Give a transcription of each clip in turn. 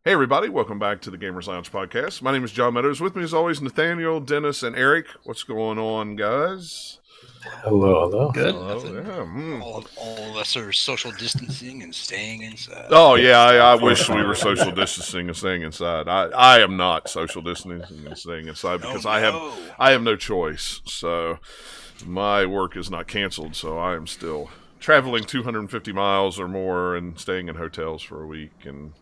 Hey, everybody, welcome back to the Gamers Lounge podcast. My name is John Meadows. With me, as always, Nathaniel, Dennis, and Eric. What's going on, guys? Hello, hello. Good. Hello. Nothing. Yeah. All of us are social distancing and staying inside. Oh, yeah, I Of wish course. we were social distancing and staying inside. I am not social distancing and staying inside because I have no choice. So my work is not canceled, so I am still traveling 250 miles or more and staying in hotels for a week. And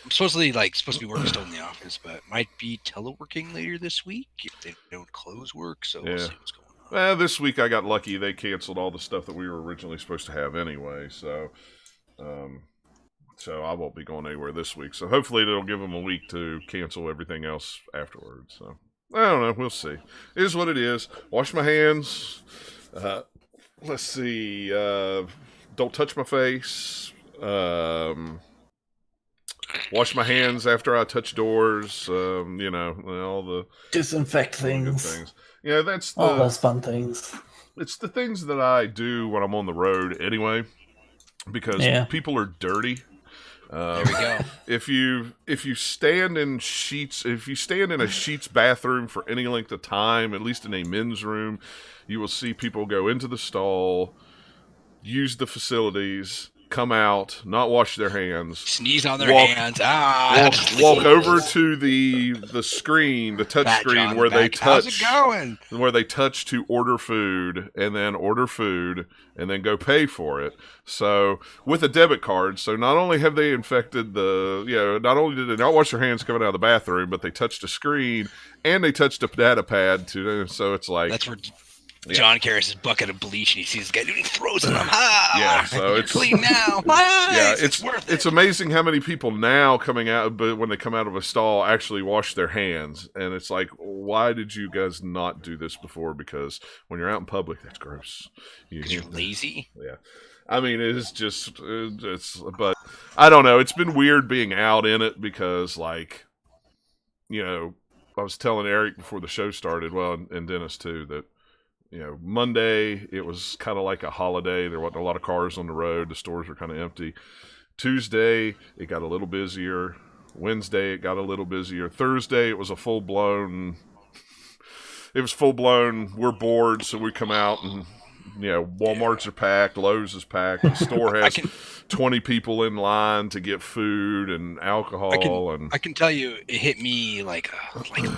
I'm supposed to be working still in the office, but might be teleworking later this week if they don't close work. So we'll see what's going on. this week I got lucky. They canceled all the stuff that we were originally supposed to have anyway. So I won't be going anywhere this week. So hopefully it'll give them a week to cancel everything else afterwards. So I don't know. We'll see. It is what it is. Wash my hands. Let's see. Don't touch my face. Wash my hands after I touch doors. All the Disinfect all the good things. things. Yeah, that's All those fun things. it's the things that I do when I'm on the road anyway, because Yeah. people are dirty. There we go. If you stand in a sheets bathroom for any length of time, at least in a men's room, you will see people go into the stall, use the facilities, come out, not wash their hands, Sneeze on their hands. walk over to the screen, the touch screen where they touch. How's it going? Where they touch to order food and then go pay for it. So with a debit card, so not only have they infected not only did they not wash their hands coming out of the bathroom, but they touched a screen and they touched a data pad too. So it's like That's where John carries his bucket of bleach and he sees this guy and he throws it on him. Yeah, so it's clean now. My eyes. Yeah, it's worth it. It's amazing how many people now coming out, but when they come out of a stall, actually wash their hands, and it's like, why did you guys not do this before? Because when you're out in public, that's gross. Because you're lazy. Yeah, I mean, but I don't know. It's been weird being out in it because, I was telling Eric before the show started, and Dennis too, that. Monday, it was kind of like a holiday. There wasn't a lot of cars on the road. The stores were kind of empty. Tuesday, it got a little busier. Wednesday, it got a little busier. Thursday, it was full-blown, we're bored, so we come out and, Walmarts are packed, Lowe's is packed. The store has 20 people in line to get food and alcohol. I can tell you, it hit me like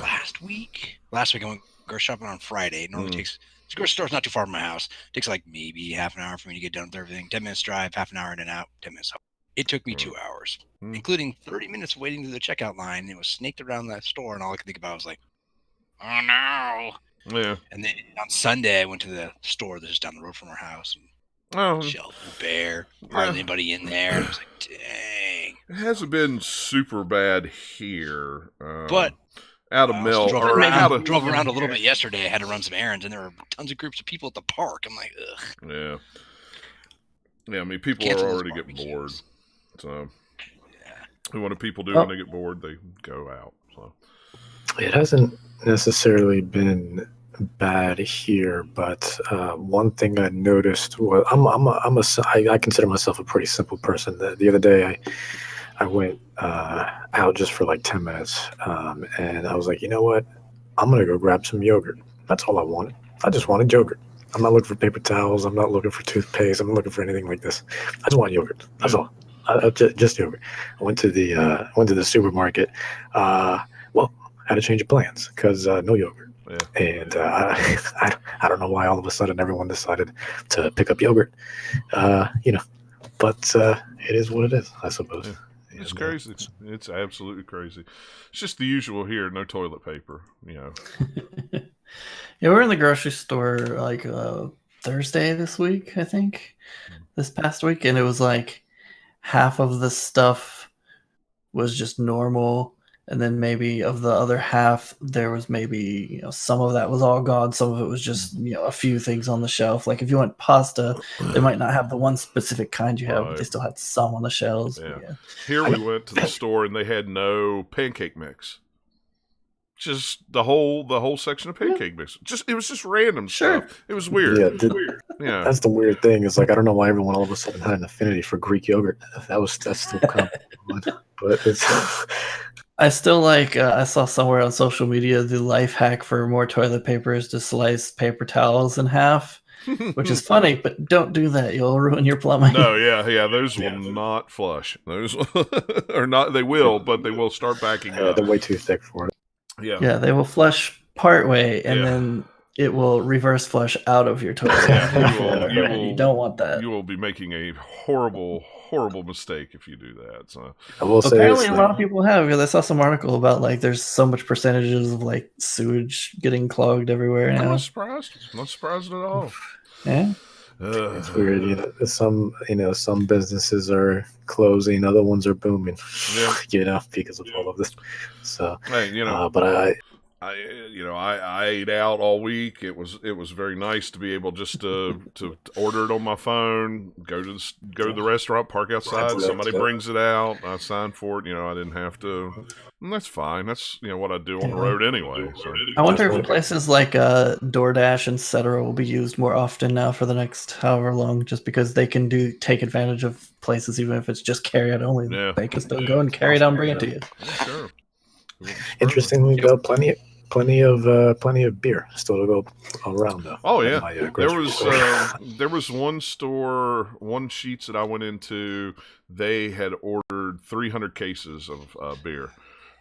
last week. Last week, I went grocery shopping on Friday. It normally takes... The grocery store's not too far from my house. It takes like maybe half an hour for me to get done with everything. 10 minutes drive, half an hour in and out, 10 minutes home. It took me 2 hours, including 30 minutes waiting through the checkout line. It was snaked around that store, and all I could think about was like, oh no. Yeah. And then on Sunday, I went to the store that's just down the road from our house. And shelves were bare, hardly anybody in there. And I was like, dang. It hasn't been super bad here. But out of Mill. Drove around a little bit yesterday. I had to run some errands, and there were tons of groups of people at the park. I'm like, ugh. Yeah. Yeah, I mean, people are already getting bored. So, what do people do when they get bored? They go out. So, it hasn't necessarily been bad here, but one thing I noticed was I consider myself a pretty simple person. The other day, I went out just for like 10 minutes, and I was like, you know what? I'm going to go grab some yogurt. That's all I wanted. I just wanted yogurt. I'm not looking for paper towels. I'm not looking for toothpaste. I'm not looking for anything like this. I just want yogurt. That's all. Just yogurt. I went to the supermarket. Had to change of plans because no yogurt. Yeah. And I don't know why all of a sudden everyone decided to pick up yogurt. But it is what it is, I suppose. Yeah. It's crazy. It's absolutely crazy. It's just the usual here. No toilet paper, Yeah, we were in the grocery store like Thursday this week, I think, this past week, and it was like half of the stuff was just normal, and then maybe of the other half, there was maybe some of that was all gone. Some of it was just a few things on the shelf. Like if you want pasta, they might not have the one specific kind you have, but they still had some on the shelves. Yeah. Here we went to the store and they had no pancake mix. Just the whole section of pancake mix. It was just random stuff. It was weird. Yeah, that's the weird thing. Is like I don't know why everyone all of a sudden had an affinity for Greek yogurt. That's still kind of but it's I still like. I saw somewhere on social media the life hack for more toilet paper is to slice paper towels in half, which is funny, but don't do that. You'll ruin your plumbing. No, yeah, those will not flush. Those are not. They will, but they will start backing up. they're way too thick for it. Yeah, they will flush part way, and then it will reverse flush out of your toilet. You don't want that. You will be making a horrible mistake if you do that. So I will say apparently a lot of people have. Because I saw some article about like there's so much percentages of like sewage getting clogged everywhere now. I'm not surprised. Not surprised at all. Yeah. It's weird, some businesses are closing, other ones are booming, because of all of this. So, hey, but I ate out all week. It was very nice to be able just to order it on my phone, go to the restaurant, park outside, somebody brings it out, I sign for it. I didn't have to. And that's fine. That's what I do on the road anyway. So. I wonder if places like DoorDash, etc., will be used more often now for the next however long, just because they can take advantage of places, even if it's just carry out only. Yeah. They can still go and carry it out and bring it to you. Yeah, sure. Interestingly, though, plenty of beer still to go around. Though. Oh yeah, there was one store, one Sheets that I went into. They had ordered 300 cases of beer.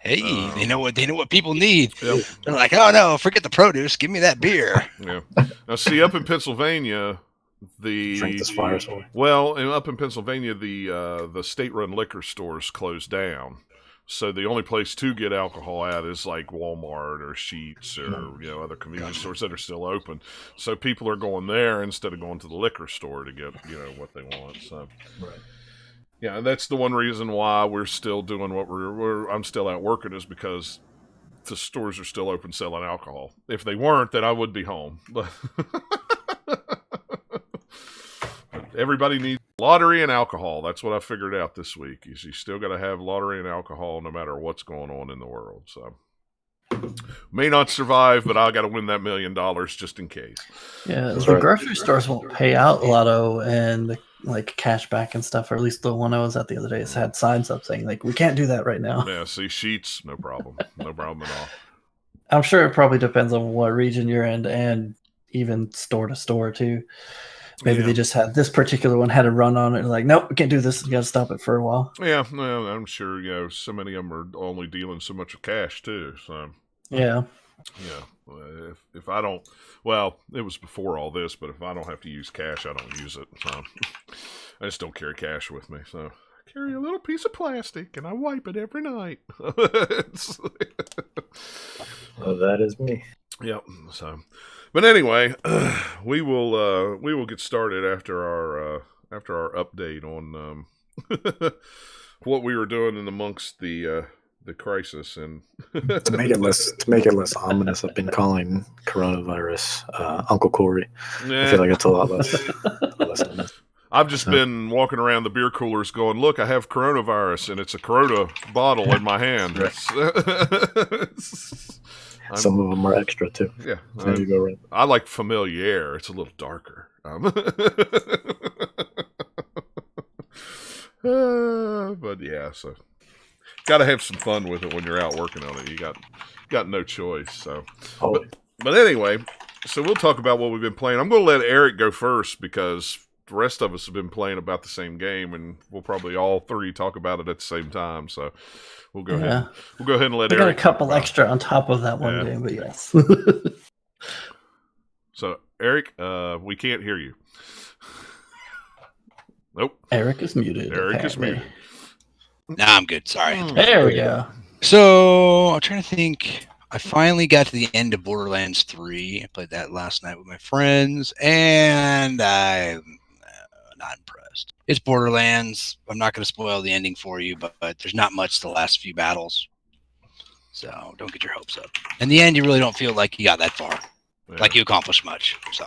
Hey, they know what people need. Yep. They're like, oh no, forget the produce, give me that beer. Yeah. Now, see, up in Pennsylvania, up in Pennsylvania, the state-run liquor stores closed down. So the only place to get alcohol at is like Walmart or Sheets or other convenience stores that are still open. So people are going there instead of going to the liquor store to get what they want. So. Right. Yeah, and that's the one reason why we're still doing what I'm still out working is because the stores are still open selling alcohol. If they weren't, then I would be home. But everybody needs lottery and alcohol. That's what I figured out this week. Is you still got to have lottery and alcohol no matter what's going on in the world. So may not survive, but I got to win that $1 million just in case. Yeah, the grocery stores won't pay out lotto and like cash back and stuff, or at least the one I was at the other day had signs up saying like we can't do that right now. Yeah, see, Sheets, no problem. No problem at all. I'm sure it probably depends on what region you're in and even store to store too. Maybe they just had this particular one had a run on it and like, nope, we can't do this. You got to stop it for a while. Yeah, well, I'm sure, so many of them are only dealing so much with cash too. So yeah. If I don't, well, it was before all this, but if I don't have to use cash, I don't use it. So I just don't carry cash with me. So I carry a little piece of plastic and I wipe it every night. Well, that is me. Yep. So, but anyway, we will get started after our update on what we were doing in amongst the crisis and to make it less ominous. I've been calling coronavirus Uncle Corey. I feel like it's a lot less ominous. I've just been walking around the beer coolers going, look, I have coronavirus and it's a Corona bottle in my hand. Some of them are extra too. Yeah, there you go. Right. I like Familiar. It's a little darker. But yeah, so got to have some fun with it when you're out working on it. You got no choice. So, but anyway, so we'll talk about what we've been playing. I'm going to let Eric go first because the rest of us have been playing about the same game, and we'll probably all three talk about it at the same time. So we'll go ahead. We'll go ahead and let Eric. I got a couple extra on top of that one game, but yes. So Eric, we can't hear you. Nope. Eric is muted. Eric is muted. Nah, I'm good. Sorry. There we go. So I'm trying to think. I finally got to the end of Borderlands 3. I played that last night with my friends, and I'm not impressed. It's Borderlands. I'm not going to spoil the ending for you, but there's not much the last few battles. So don't get your hopes up. In the end, you really don't feel like you got that far. Yeah. Like you accomplished much. So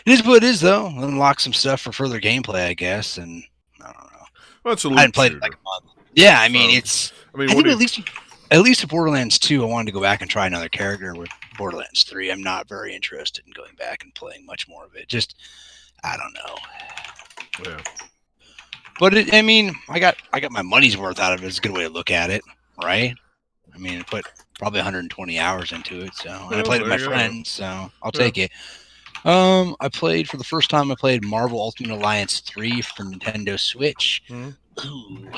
it is what it is, though. Unlock some stuff for further gameplay, I guess, and I don't know. Well, it's a I hadn't played it like a month. Yeah, I mean, I think at least with Borderlands 2, I wanted to go back and try another character. With Borderlands 3, I'm not very interested in going back and playing much more of it. Just, I don't know. Yeah. But I mean, I got my money's worth out of it. It's a good way to look at it, right? I mean, I put probably 120 hours into it, so and I Well, played with there my you go. friends, so I'll Yeah. take it. I played for the first time. I played Marvel Ultimate Alliance 3 for Nintendo Switch. Mhm. Ooh,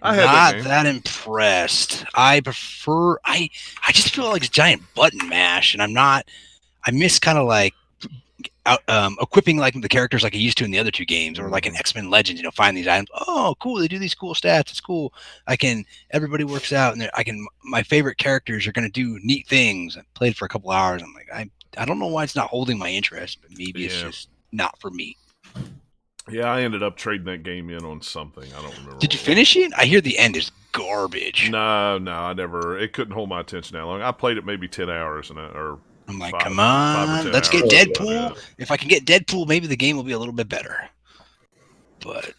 I had that not game. that impressed. I prefer. I just feel like it's giant button mash, and I'm not. I miss kind of like equipping like the characters like I used to in the other two games, or like an Mhm. X-Men Legends. Find these items. Oh, cool! They do these cool stats. It's cool. Everybody works out, and my favorite characters are going to do neat things. I played for a couple hours. I'm like, I don't know why it's not holding my interest, but maybe it's Yeah. just not for me. Yeah, I ended up trading that game in on something. I don't remember. Did you what finish it? I hear the end is garbage. No, I never. It couldn't hold my attention that long. I played it maybe 10 hours or I'm like, 5 come 5 or on, 10 let's hours. get Oh, Deadpool. Yeah. If I can get Deadpool, maybe the game will be a little bit better. But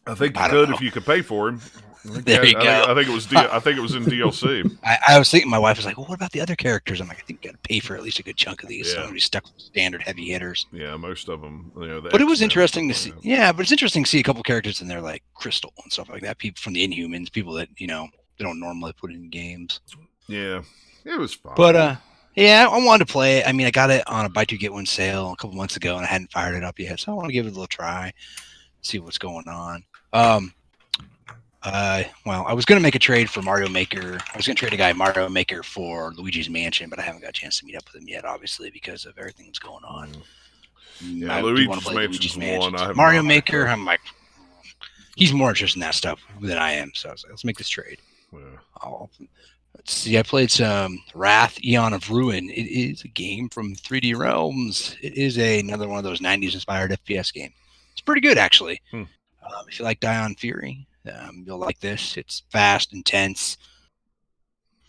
I think you I don't could know. if you could pay for him. There you go. I think it was I think it was in DLC. I was thinking, my wife was like, well, what about the other characters? I'm like, I think you got to pay for at least a good chunk of these. Yeah. So I'm going to be stuck with standard heavy hitters. Yeah, most of them. But it was X-Men interesting to and see. stuff like Yeah, but it's interesting to see a couple characters in there like Crystal and stuff like that. People from the Inhumans, people that, they don't normally put in games. that. Yeah, it was fine. But, yeah, I wanted to play it. I mean, I got it on a buy two get one sale a couple months ago, and I hadn't fired it up yet, so I want to give it a little try, see what's going on. Well, I was going to make a trade for Mario Maker. I was going to trade a guy Mario Maker for Luigi's Mansion, but I haven't got a chance to meet up with him yet, obviously, because of everything that's going on. Yeah, I do wanna play Luigi's Mansion. I have Mario not picked Maker, up. I'm like, he's more interested in that stuff than I am, so I was like, let's make this trade. Yeah. Let's see, I played some Wrath Eon of Ruin. It is a game from 3D Realms. It is another one of those 90s inspired FPS game. It's pretty good, actually. If you like Dion Fury, you'll like this. It's fast, intense,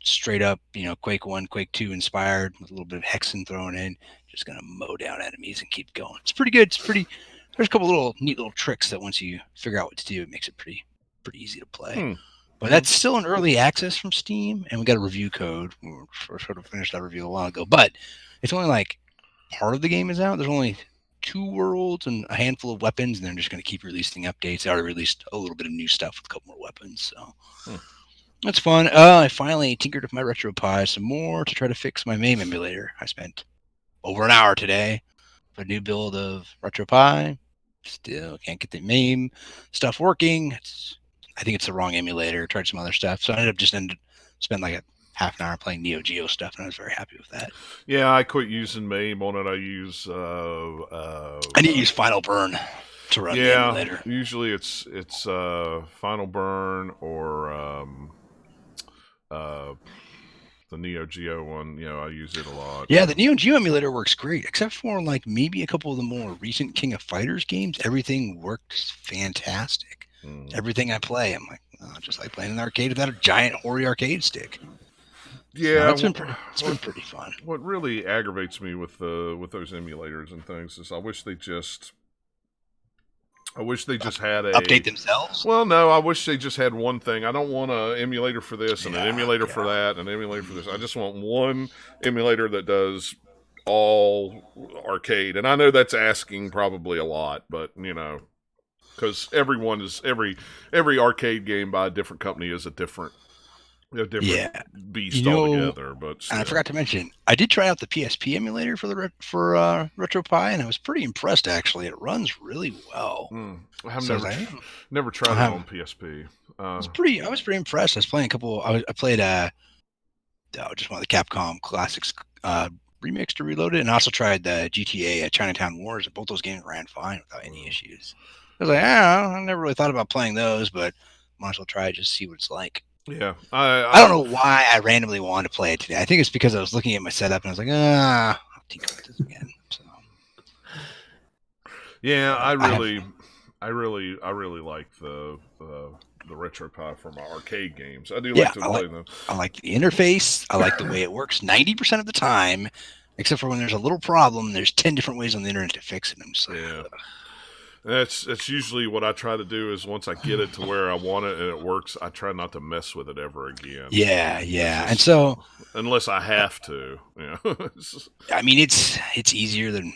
straight up, Quake 1, Quake 2 inspired with a little bit of Hexen thrown in. Just going to mow down enemies and keep going. It's pretty good. There's a couple neat little tricks that once you figure out what to do, it makes it pretty easy to play. But that's still in early access from Steam, and we got a review code. We sort of finished that review a while ago, but it's only like part of the game is out. There's only 2 worlds and a handful of weapons, and they're just going to keep releasing updates. They already released a little bit of new stuff with a couple more weapons, so that's fun. I finally tinkered with my RetroPie some more to try to fix my MAME emulator. I spent over an hour today for a new build of RetroPie. Still can't get the MAME stuff working. I think it's the wrong emulator. Tried some other stuff, so I ended up spent like a half an hour playing Neo Geo stuff, and I was very happy with that. Yeah, I quit using MAME on it. I use I need to use Final Burn to run the emulator. Usually it's Final Burn or the Neo Geo one. I use it a lot. Yeah, the Neo Geo emulator works great, except for like maybe a couple of the more recent King of Fighters games. Everything works fantastic. Everything I play, I'm like, just like playing in the arcade with that giant Hori arcade stick. Yeah, so it's been pretty fun. What really aggravates me with those emulators and things is I wish they just had a update themselves. Well, no, I wish they just had one thing. I don't want an emulator for this and an emulator for that and an emulator for this. I just want one emulator that does all arcade. And I know that's asking probably a lot, but because every arcade game by a different company is a different beast altogether. But and I forgot to mention, I did try out the PSP emulator for RetroPie, and I was pretty impressed. Actually, it runs really well. I have never tried it on PSP. I was pretty impressed. I was playing a couple. I played just one of the Capcom classics remix to reload it, and I also tried the GTA Chinatown Wars. And both those games ran fine without any issues. I was like, I never really thought about playing those, but might as well try it just to see what it's like. Yeah, I don't know why I randomly wanted to play it today. I think it's because I was looking at my setup and I was like, I'll tinker with this again. So, yeah, I really like the RetroPie for my arcade games. I do like to play them. I like the interface. I like the way it works 90% of the time, except for when there's a little problem. There's 10 different ways on the internet to fix it. I'm just like, That's usually what I try to do is once I get it to where I want it and it works, I try not to mess with it ever again. Yeah. And so unless I have to, I mean, it's easier than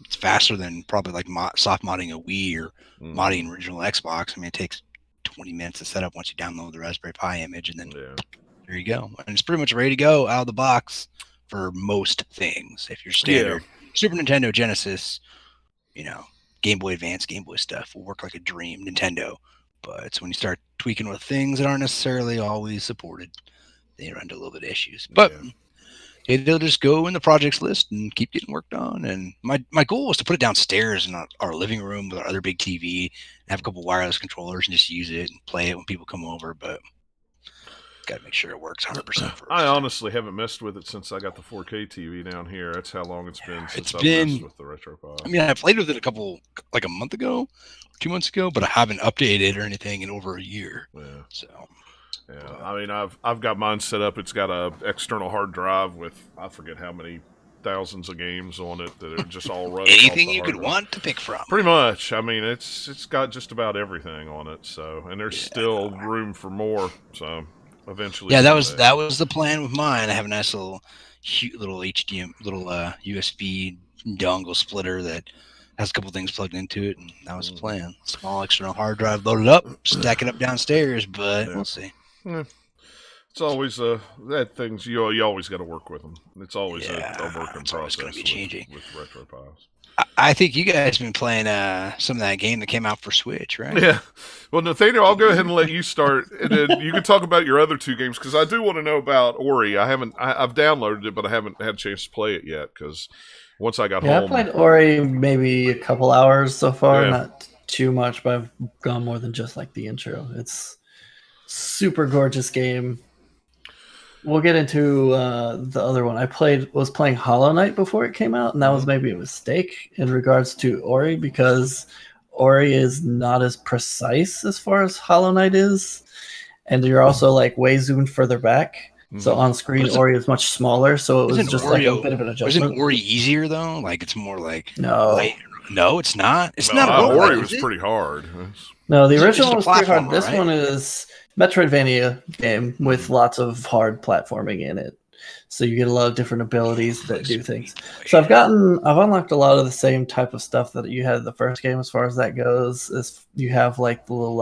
It's faster than probably like soft modding a Wii or modding an original Xbox. I mean, it takes 20 minutes to set up once you download the Raspberry Pi image, and then there you go. And it's pretty much ready to go out of the box for most things. If you're standard Super Nintendo, Genesis, Game Boy Advance, Game Boy stuff will work like a dream. Nintendo, but it's when you start tweaking with things that aren't necessarily always supported, they run into a little bit of issues. But it'll just go in the projects list and keep getting worked on. And my goal was to put it downstairs in our living room with our other big TV and have a couple wireless controllers and just use it and play it when people come over. But got to make sure it works 100% first. I honestly haven't messed with it since I got the 4K TV down here. That's how long it's been since I've messed with the RetroPie. I mean, I played with it a month ago, 2 months ago, but I haven't updated or anything in over a year. Yeah. So. Yeah, I mean, I've got mine set up. It's got a external hard drive with I forget how many thousands of games on it that are just all running. Anything you could want to pick from. Pretty much. I mean, it's got just about everything on it. So, and there's still room for more. So, eventually. Yeah, that was the plan with mine. I have a nice little HDMI, USB dongle splitter that has a couple things plugged into it, and that was the plan. Small external hard drive loaded up, stack it up downstairs, but we'll see. Yeah. It's always that things you always got to work with them. It's always a working process going to be changing with RetroPies. I think you guys have been playing some of that game that came out for Switch, right? Yeah. Well, Nathaniel, I'll go ahead and let you start, and then you can talk about your other two games because I do want to know about Ori. I've downloaded it, but I haven't had a chance to play it yet because once I got home, I played Ori maybe a couple hours so far, not too much, but I've gone more than just like the intro. It's super gorgeous game. We'll get into the other one. I was playing Hollow Knight before it came out, and that was maybe a mistake in regards to Ori because Ori is not as precise as far as Hollow Knight is, and you're also like way zoomed further back. So on screen, Ori is much smaller, so it was just like a bit of an adjustment. Wasn't Ori easier though? Like it's more like no, it's not. It's not. Ori was pretty hard. No, the original was pretty hard. This one is Metroidvania game with lots of hard platforming in it. So you get a lot of different abilities that do things. So I've unlocked a lot of the same type of stuff that you had in the first game as far as that goes. Is you have like the little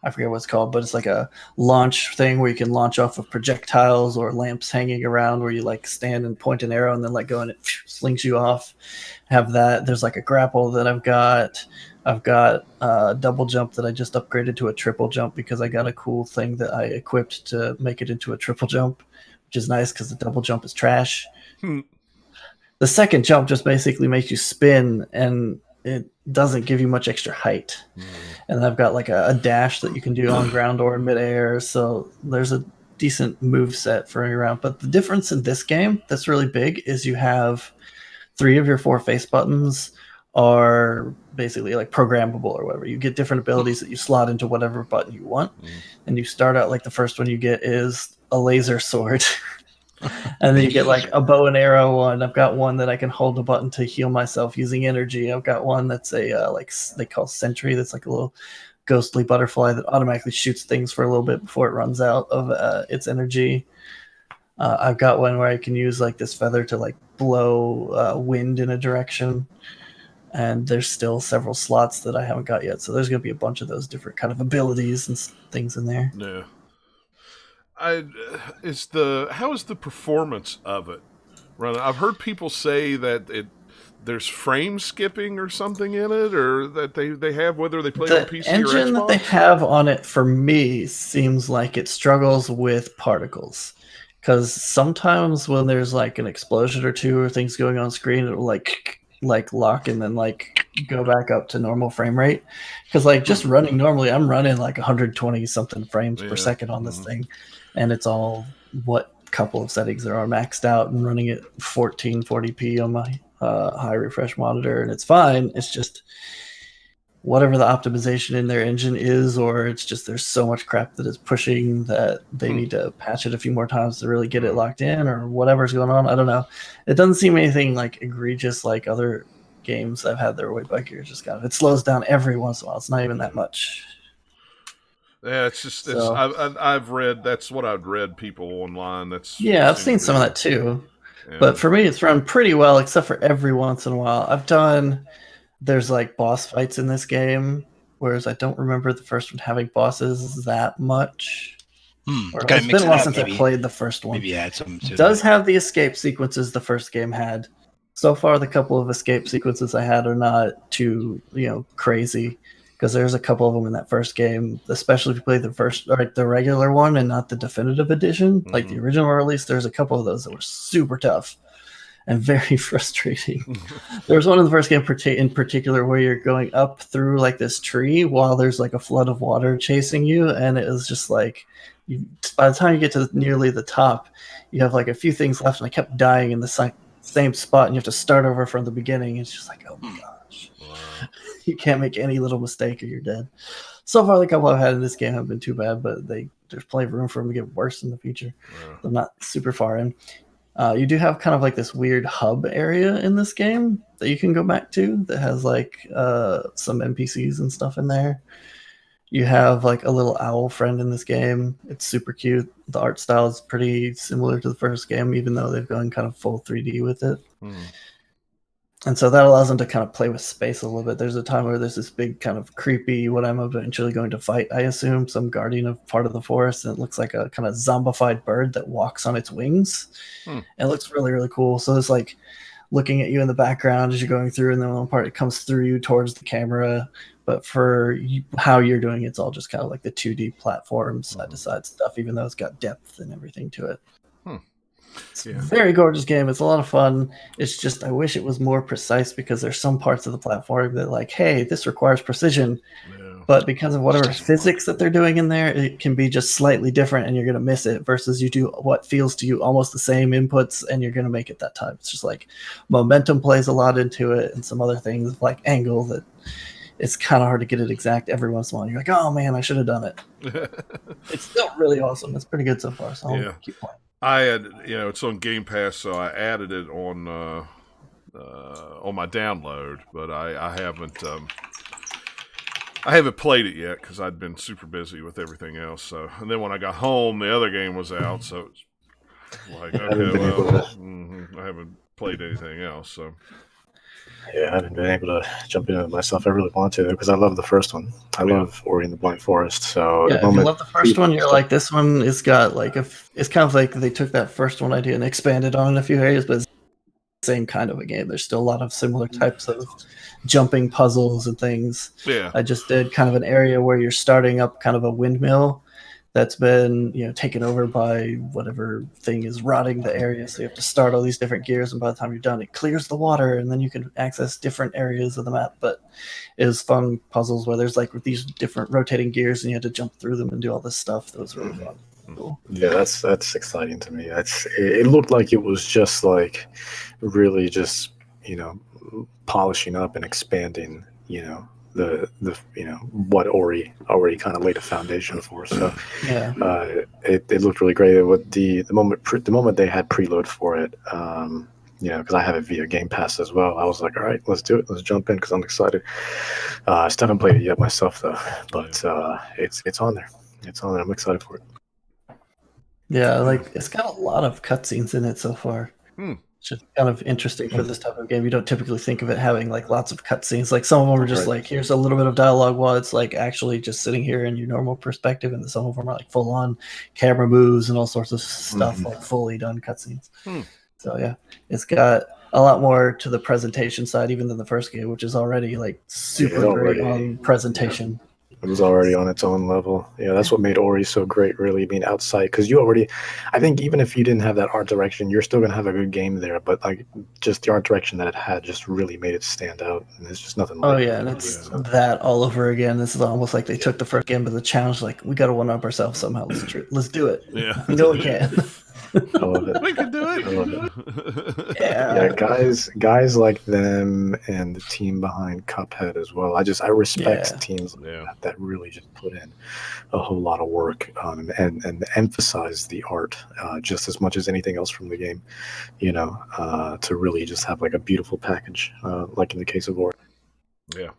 I forget what it's called, but it's like a launch thing where you can launch off of projectiles or lamps hanging around where you like stand and point an arrow and then let go and it slings you off. Have that. There's like a grapple that I've got. I've got a double jump that I just upgraded to a triple jump because I got a cool thing that I equipped to make it into a triple jump, which is nice because the double jump is trash. The second jump just basically makes you spin and it doesn't give you much extra height. And I've got like a dash that you can do on ground or in midair. So there's a decent move set for around. But the difference in this game that's really big is you have 3 of your 4 face buttons are basically like programmable or whatever. You get different abilities that you slot into whatever button you want. And you start out like the first one you get is a laser sword. And then you get like a bow and arrow one. I've got one that I can hold a button to heal myself using energy. I've got one that's a like they call sentry. That's like a little ghostly butterfly that automatically shoots things for a little bit before it runs out of its energy. I've got one where I can use like this feather to like blow wind in a direction. And there's still several slots that I haven't got yet. So there's going to be a bunch of those different kind of abilities and things in there. Yeah. How is the performance of it? I've heard people say that there's frame skipping or something in it, or that they have whether they play on PC or Xbox. The engine that they have on it for me seems like it struggles with particles, because sometimes when there's like an explosion or two or things going on screen, it'll like lock and then like go back up to normal frame rate. Because like just running normally, I'm running like 120 something frames per second on this thing. And it's all what couple of settings there are maxed out and running at 1440p on my high refresh monitor, and it's fine. It's just whatever the optimization in their engine is, or it's just there's so much crap that is pushing that they need to patch it a few more times to really get it locked in, or whatever's going on. I don't know. It doesn't seem anything like egregious like other games I've had that are way buggier. Just it slows down every once in a while. It's not even that much. Yeah, it's just I've read that's what I've read people online. I've seen some of that too. But for me, it's run pretty well, except for every once in a while. There's like boss fights in this game, whereas I don't remember the first one having bosses that much. Or it's been a while since I played the first one. Maybe add some to does have the escape sequences the first game had. So far, the couple of escape sequences I had are not too, crazy, because there's a couple of them in that first game, especially if you play the regular one and not the definitive edition, like the original release. There's a couple of those that were super tough and very frustrating. There was one in the first game in particular where you're going up through like this tree while there's like a flood of water chasing you, and it was just like, by the time you get to nearly the top, you have like a few things left, and I kept dying in the same spot, and you have to start over from the beginning. It's just like, oh my gosh. Wow. You can't make any little mistake or you're dead. So far, the couple I've had in this game haven't been too bad, but there's plenty of room for them to get worse in the future. Yeah. I'm not super far in. You do have kind of like this weird hub area in this game that you can go back to that has like some NPCs and stuff in there. You have like a little owl friend in this game. It's super cute. The art style is pretty similar to the first game, even though they've gone kind of full 3D with it. And so that allows them to kind of play with space a little bit. There's a time where there's this big kind of creepy, what I'm eventually going to fight, I assume, some guardian of part of the forest. And it looks like a kind of zombified bird that walks on its wings. It looks really, really cool. So it's like looking at you in the background as you're going through, and then one part it comes through you towards the camera. But for how you're doing it, it's all just kind of like the 2D platform, side-to-side stuff, even though it's got depth and everything to it. It's a very gorgeous game. It's a lot of fun. It's just, I wish it was more precise, because there's some parts of the platform that like, hey, this requires precision. But because of whatever physics that they're doing in there, it can be just slightly different, and you're going to miss it, versus you do what feels to you almost the same inputs, and you're going to make it that time. It's just like momentum plays a lot into it, and some other things like angle that it's kind of hard to get it exact every once in a while. You're like, oh man, I should have done it. It's still really awesome. It's pretty good so far, so I'll keep playing. I had, it's on Game Pass, so I added it on my download, but I haven't played it yet because I'd been super busy with everything else. So, and then when I got home, the other game was out, so it's like, okay, well, I haven't played anything else. So, yeah, I haven't been able to jump into it myself. I really want to, because I love the first one. I love Ori and the Blind Forest. So yeah, if you love the first one, you're like, this one is got like it's kind of like they took that first one idea and expanded on it in a few areas, but it's the same kind of a game. There's still a lot of similar types of jumping puzzles and things. Yeah, I just did kind of an area where you're starting up kind of a windmill that's been taken over by whatever thing is rotting the area. So you have to start all these different gears, and by the time you're done, it clears the water, and then you can access different areas of the map. But it was fun puzzles where there's like these different rotating gears, and you had to jump through them and do all this stuff. That was really fun. Cool. Yeah, that's exciting to me. It looked like it was just like really just polishing up and expanding the what Ori already kind of laid a foundation for. So it looked really great. The moment they had preload for it, because I have it via Game Pass as well, I was like, all right, let's do it. Let's jump in, because I'm excited. I still haven't played it yet myself though, but it's on there. It's on there. I'm excited for it. Yeah, like it's got a lot of cutscenes in it so far. It's just kind of interesting for this type of game. You don't typically think of it having like lots of cutscenes. Like some of them are just like, here's a little bit of dialogue while it's like actually just sitting here in your normal perspective, and then some of them are like full on camera moves and all sorts of stuff, like fully done cutscenes. So yeah, it's got a lot more to the presentation side even than the first game, which is already like super great on presentation. Yeah. It was already on its own level. Yeah, that's what made Ori so great, really, being outside. Because I think even if you didn't have that art direction, you're still going to have a good game there. But like just the art direction that it had just really made it stand out. And there's just nothing like it. And it's that all over again. This is almost like they took the first game as a challenge. Like, we got to one-up ourselves somehow. Let's do it. Yeah. We know we can. I love it. We can do it. I love it. Yeah, guys like them and the team behind Cuphead as well. I respect teams that really just put in a whole lot of work and emphasize the art just as much as anything else from the game. To really just have like a beautiful package, like in the case of Ori. Yeah.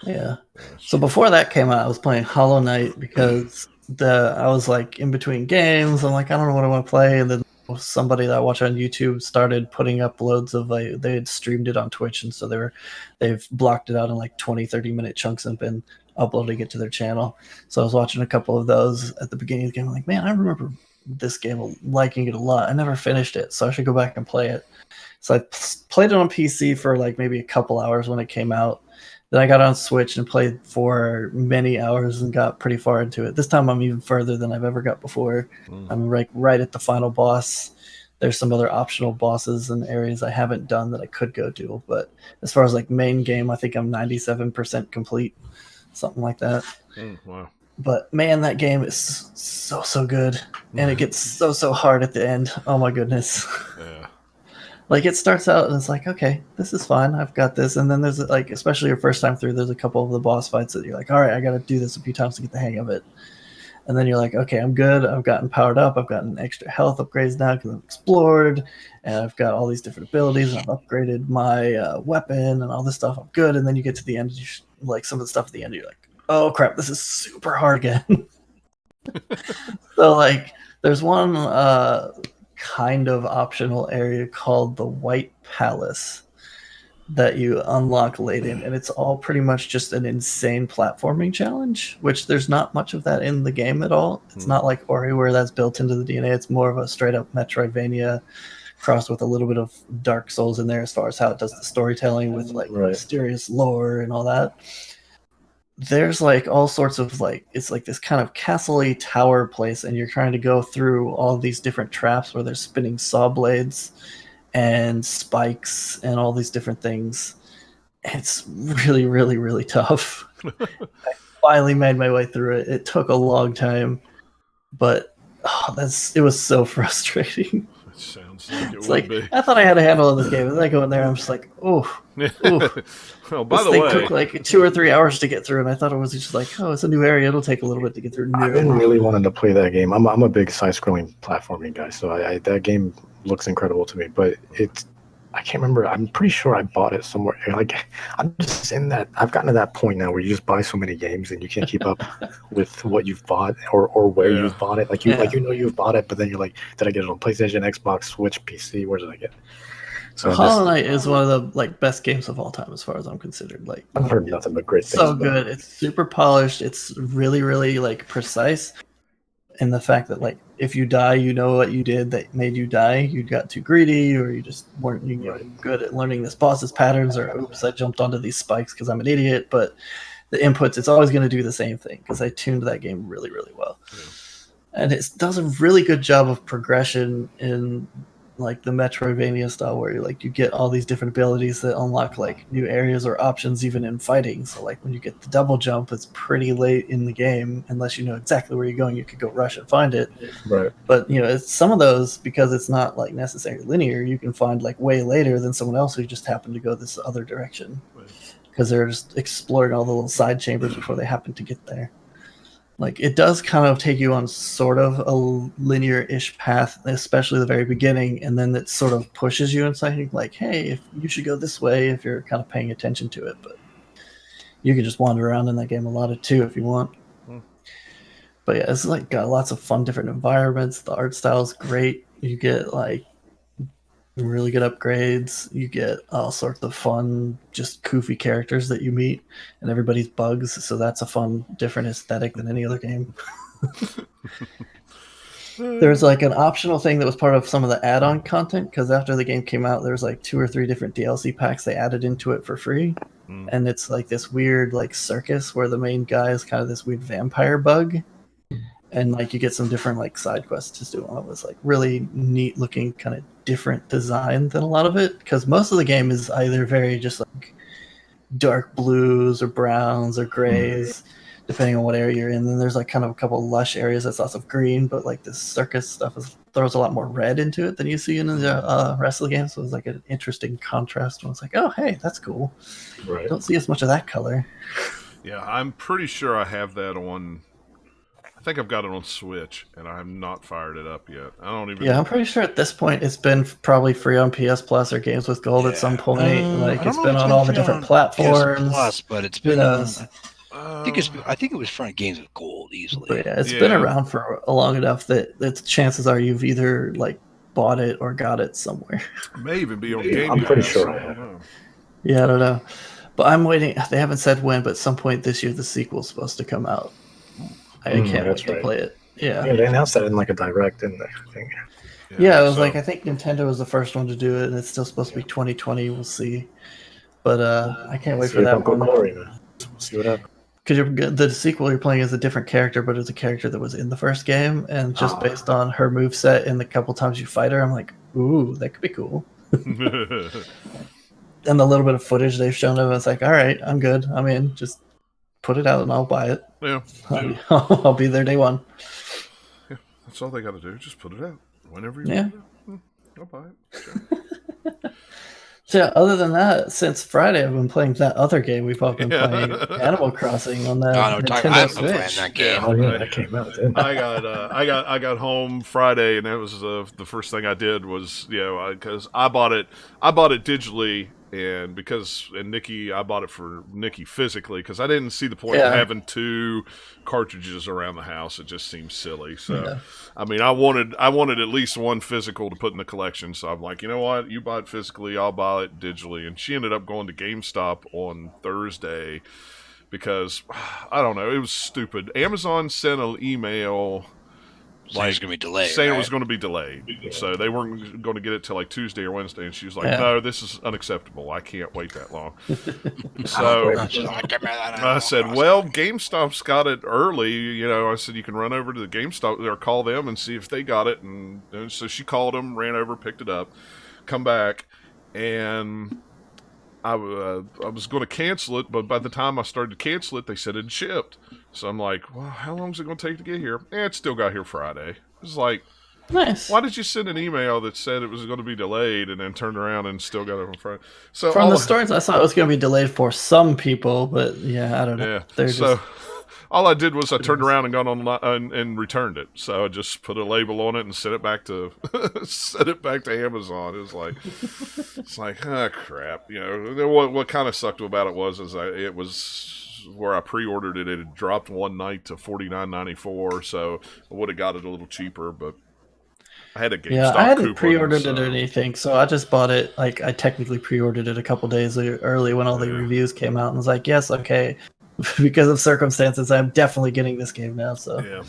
Yeah. So before that came out, I was playing Hollow Knight because I was like in between games. I'm like, I don't know what I want to play, and then somebody that I watch on YouTube started putting up loads of they had streamed it on Twitch, and so they've blocked it out in like 20-30 minute chunks and been uploading it to their channel. So I was watching a couple of those at the beginning of the game. I'm like, man, I remember this game, liking it a lot. I never finished it, so I should go back and play it. So I played it on PC for like maybe a couple hours when it came out. Then I got on Switch and played for many hours and got pretty far into it. This time I'm even further than I've ever got before. I'm right at the final boss. There's some other optional bosses and areas I haven't done that I could go do. But as far as like main game, I think I'm 97% complete, something like that. Wow. But man, that game is so good. And it gets so hard at the end. Oh my goodness. Yeah. Like it starts out and it's like, okay, this is fine. I've got this. And then there's like, especially your first time through, there's a couple of the boss fights that you're like, all right, I got to do this a few times to get the hang of it. And then you're like, okay, I'm good. I've gotten powered up. I've gotten extra health upgrades now because I've explored and I've got all these different abilities. And I've upgraded my weapon and all this stuff. I'm good. And then you get to the end, like some of the stuff at the end, you're like, oh crap, this is super hard again. So like there's one kind of optional area called the White Palace that you unlock late in, and it's all pretty much just an insane platforming challenge, which there's not much of that in the game at all. It's not like Ori where that's built into the DNA. It's more of a straight up Metroidvania crossed with a little bit of Dark Souls in there as far as how it does the storytelling with like mysterious lore and all that. There's like all sorts of like, it's like this kind of castle-y tower place, and you're trying to go through all these different traps where there's spinning saw blades and spikes and all these different things. It's really, really, really tough. I finally made my way through it. It took a long time, but it was so frustrating. It sounds like it's like be. I thought I had a handle on this game, and then I go in there, I'm just like, oh. Well, by this the thing way, took like 2 or 3 hours to get through, and I thought it was just like, oh, it's a new area. It'll take a little bit to get through. I've been really wanting to play that game. I'm a big side-scrolling platforming guy, so that game looks incredible to me. But I can't remember. I'm pretty sure I bought it somewhere. Like I'm just in that. I've gotten to that point now where you just buy so many games and you can't keep up with what you've bought or where you've bought it. Like you've bought it, but then you're like, did I get it on PlayStation, Xbox, Switch, PC? Where did I get it? So Hollow Knight is one of the like best games of all time, as far as I'm considered. Like I've heard nothing but great things. So good. It's super polished. It's really, really like precise. And the fact that like if you die, you know what you did that made you die. You got too greedy, or you just weren't good at learning this boss's patterns, or oops, I jumped onto these spikes because I'm an idiot. But the inputs, it's always going to do the same thing because I tuned that game really, really well. Yeah. And it does a really good job of progression in like the Metroidvania style, where you get all these different abilities that unlock like new areas or options even in fighting. So like when you get the double jump, it's pretty late in the game. Unless you know exactly where you're going, you could go rush and find it. Right. But it's some of those, because it's not like necessarily linear, you can find like way later than someone else who just happened to go this other direction, because they're just exploring all the little side chambers before they happen to get there. Like it does kind of take you on sort of a linear-ish path, especially the very beginning, and then it sort of pushes you inside, like, hey, if you should go this way if you're kind of paying attention to it. But you can just wander around in that game a lot too if you want. But yeah, it's like got lots of fun different environments. The art style is great. You get like really good upgrades. You get all sorts of fun, just goofy characters that you meet, and everybody's bugs. So that's a fun, different aesthetic than any other game. There's like an optional thing that was part of some of the add-on content, because after the game came out, there's like 2 or 3 different DLC packs they added into it for free. And it's like this weird like circus where the main guy is kind of this weird vampire bug. And like you get some different like side quests to do. It was like really neat looking, kind of different design than a lot of it, because most of the game is either very just like dark blues or browns or grays, depending on what area you're in. And then there's like kind of a couple lush areas that's lots of green, but like this circus stuff throws a lot more red into it than you see in the rest of the game. So it's like an interesting contrast. And it's like, oh hey, that's cool. Right. Don't see as much of that color. Yeah, I'm pretty sure I have that on. I think I've got it on Switch, and I have not fired it up yet. I don't even. Yeah, I'm pretty sure at this point it's been probably free on PS Plus or Games with Gold at some point. Like it's been on all the different platforms. PS Plus, but it's been. I think it was front Games with Gold easily. But yeah, it's been around for long enough that chances are you've either like bought it or got it somewhere. It may even be on Yeah, Game I'm pretty Pass. sure I I don't have. know. Yeah, I don't know. But I'm waiting. They haven't said when, but at some point this year the sequel's supposed to come out. I can't that's wait to right. play it. Yeah, Yeah. they announced that in like a direct, didn't they? I think. Yeah, it was so- like I think Nintendo was the first one to do it, and it's still supposed to be 2020. We'll see. But I can't wait See for if that Uncle one. Corey, man. We'll see what happens. Because the sequel you're playing is a different character, but it's a character that was in the first game, and just Ah. based on her moveset and the couple times you fight her, I'm like, ooh, that could be cool. And the little bit of footage they've shown of it, it's like, all right, I'm good. I'm in. Just put it out and I'll buy it. Yeah, I'll be there day one. that's all they got to do. Just put it out whenever you Yeah. want it out. I'll buy it. Sure. So yeah, other than that, since Friday, I've been playing that other game we've all been Yeah. playing, Animal Crossing on the Oh, no, Nintendo I've been playing Switch. that game. Oh yeah, that came out, didn't it? I got home Friday, and that was the first thing I did was because I bought it digitally, and Nikki, I bought it for Nikki physically because I didn't see the point of having two cartridges around the house. It just seems silly. So I mean, I wanted at least one physical to put in the collection. So I'm like, you know what, you buy it physically, I'll buy it digitally. And she ended up going to GameStop on Thursday. Because I don't know, it was stupid. Amazon sent an email Saying it's gonna be delayed. saying right? it was going to be delayed, so they weren't going to get it till like Tuesday or Wednesday. And she was like, Yeah. "No, this is unacceptable. I can't wait that long." So I said, "Well, GameStop's got it early. I said you can run over to the GameStop or call them and see if they got it." And so she called them, ran over, picked it up, come back, and I was going to cancel it, but by the time I started to cancel it, they said it had shipped. So I'm like, well, how long is it going to take to get here? It still got here Friday. It's like, Nice. why did you send an email that said it was going to be delayed and then turned around and still got it on Friday? So From the stories I saw, it was going to be delayed for some people, but yeah, I don't know. yeah. They're So just all I did was I turned around and got online and returned it. So I just put a label on it and sent it back to Amazon. It was like, it's like, oh crap. What kind of sucked about it was it was where I pre-ordered it. It had dropped one night to $49.94, so I would have got it a little cheaper, but I had a GameStop yeah, I hadn't coupon, pre-ordered so. it or anything, so I just bought it. Like, I technically pre-ordered it a couple days early when all the reviews came out, and was like, yes, okay, because of circumstances, I'm definitely getting this game now. So Yeah.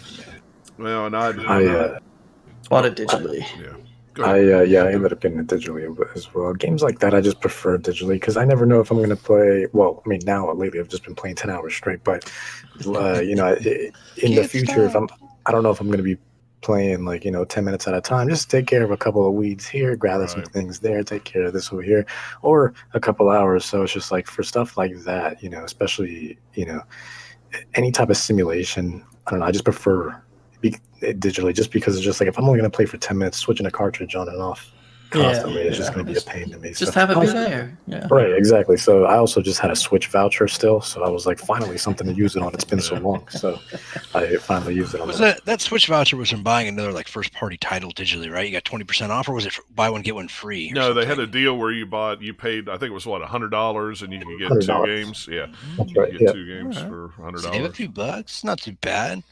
Well, and I bought it digitally. Yeah. I ended up getting it digitally as well. Games like that, I just prefer digitally because I never know if I'm going to play. Well, I mean, now lately I've just been playing 10 hours straight, but in the future, I don't know if I'm going to be playing 10 minutes at a time. Just take care of a couple of weeds here, gather some things there, take care of this over here, or a couple hours. So it's just like for stuff like that, especially any type of simulation. I don't know. I just prefer digitally just because it's just like if I'm only going to play for 10 minutes, switching a cartridge on and off constantly is just going to be a pain to me. Just have it be there. Yeah. Right, exactly. So I also just had a Switch voucher still, so I was like, finally something to use it on. It's been so long, so I finally used it on. Was that Switch voucher was from buying another first party title digitally, right? You got 20% off, or was it buy one get one free? No, they had a deal where you paid, I think it was $100, and you could get $2 games. Yeah, that's right. You get 2 games for $100. Save a few bucks, not too bad.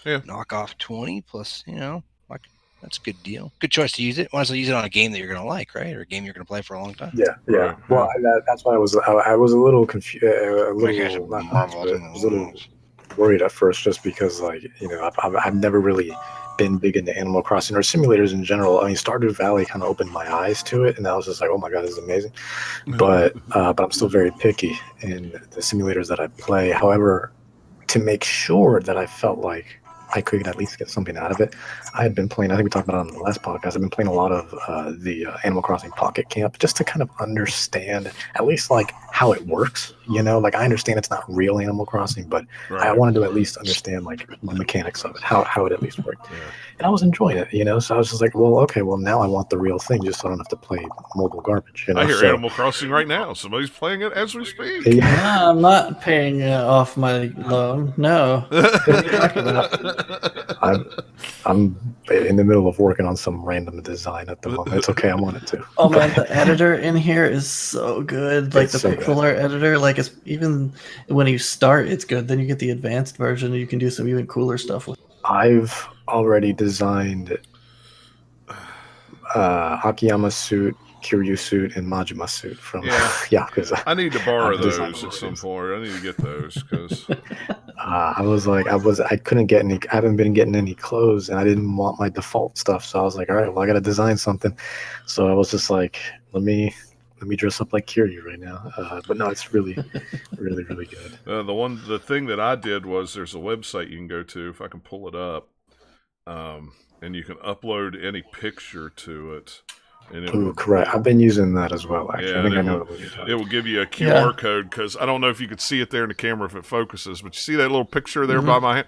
Yeah, knock off 20 plus, that's a good deal. Good choice to use it. Might as well use it on a game that you're gonna like, right? Or a game you're gonna play for a long time. Yeah. Right. Well, that's why I was a little confused, a little worried at first, just because I've never really been big into Animal Crossing or simulators in general. I mean, Stardew Valley kind of opened my eyes to it, and I was just like, oh my god, this is amazing. But I'm still very picky in the simulators that I play. However, to make sure that I felt like I could at least get something out of it, I had been playing, I think we talked about it on the last podcast, I've been playing a lot of the Animal Crossing Pocket Camp just to kind of understand at least how it works, I understand it's not real Animal Crossing, but I wanted to at least understand the mechanics of it, how it at least worked. And I was enjoying it, so I was just like, well, okay, well now I want the real thing just so I don't have to play mobile garbage. I hear Animal Crossing right now. Somebody's playing it as we speak. Yeah, I'm not paying off my loan. No. What are you talking about? I'm in the middle of working on some random design at the moment. It's okay, I'm on it too. Oh man, the editor in here is so good. Like the pixel art editor, it's even when you start, it's good. Then you get the advanced version, and you can do some even cooler stuff with. I've already designed Akiyama suit, Kiryu suit, and Majima suit from Yakuza. I need to borrow those at some point. I need to get those because I couldn't get any. I haven't been getting any clothes, and I didn't want my default stuff. So I was like, all right, well, I got to design something. So I was just like, let me dress up like Kiryu right now. But no, it's really, really, really good. The thing that I did was there's a website you can go to if I can pull it up, and you can upload any picture to it. Correct. I've been using that as well. Actually, yeah, I think I know what you're talking about. It will give you a QR code because I don't know if you could see it there in the camera if it focuses, but you see that little picture there by my hand?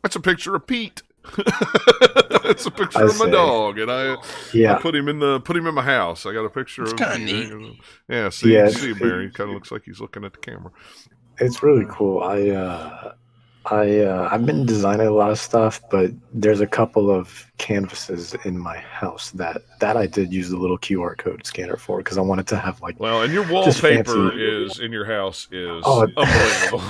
That's a picture of Pete. It's a picture of my dog, and I put him in my house. I got a picture of him. Yeah, see, Barry kind of looks like he's looking at the camera. It's really cool. I've been designing a lot of stuff, but there's a couple of canvases in my house that I did use the little QR code scanner for because I wanted to have and your wallpaper in your house is unbelievable.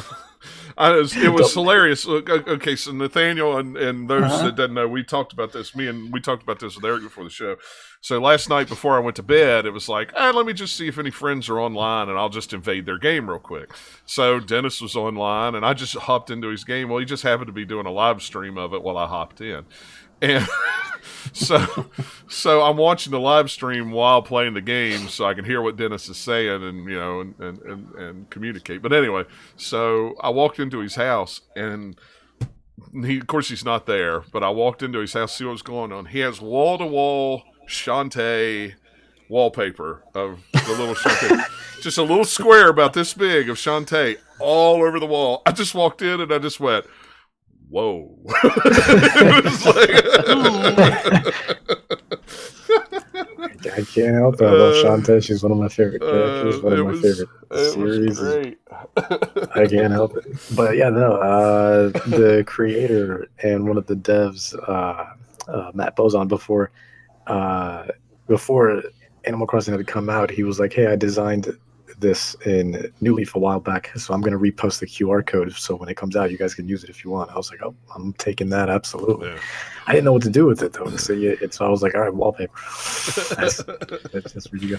It was hilarious. Okay, so Nathaniel and those that didn't know, we talked about this. We talked about this with Eric before the show. So last night before I went to bed, it was like, let me just see if any friends are online, and I'll just invade their game real quick. So Dennis was online, and I just hopped into his game. Well, he just happened to be doing a live stream of it while I hopped in. And so I'm watching the live stream while playing the game so I can hear what Dennis is saying and communicate. But anyway, so I walked into his house and of course he's not there, but I walked into his house to see what was going on. He has wall-to-wall Shantae wallpaper of the little Shantae. Just a little square about this big of Shantae all over the wall. I just walked in and I just went, whoa. It was I can't help it. I love Shantae. She's one of my favorite characters. One of my favorite series. Great. I can't help it. But yeah, no. The creator and one of the devs, Matt Bozon, before Animal Crossing had come out, he was like, "Hey, I designed this in New Leaf a while back, so I'm going to repost the QR code so when it comes out you guys can use it if you want." I was like, "Oh, I'm taking that, absolutely." Yeah. I didn't know what to do with it though, so I was like, "All right, wallpaper." That's where you go.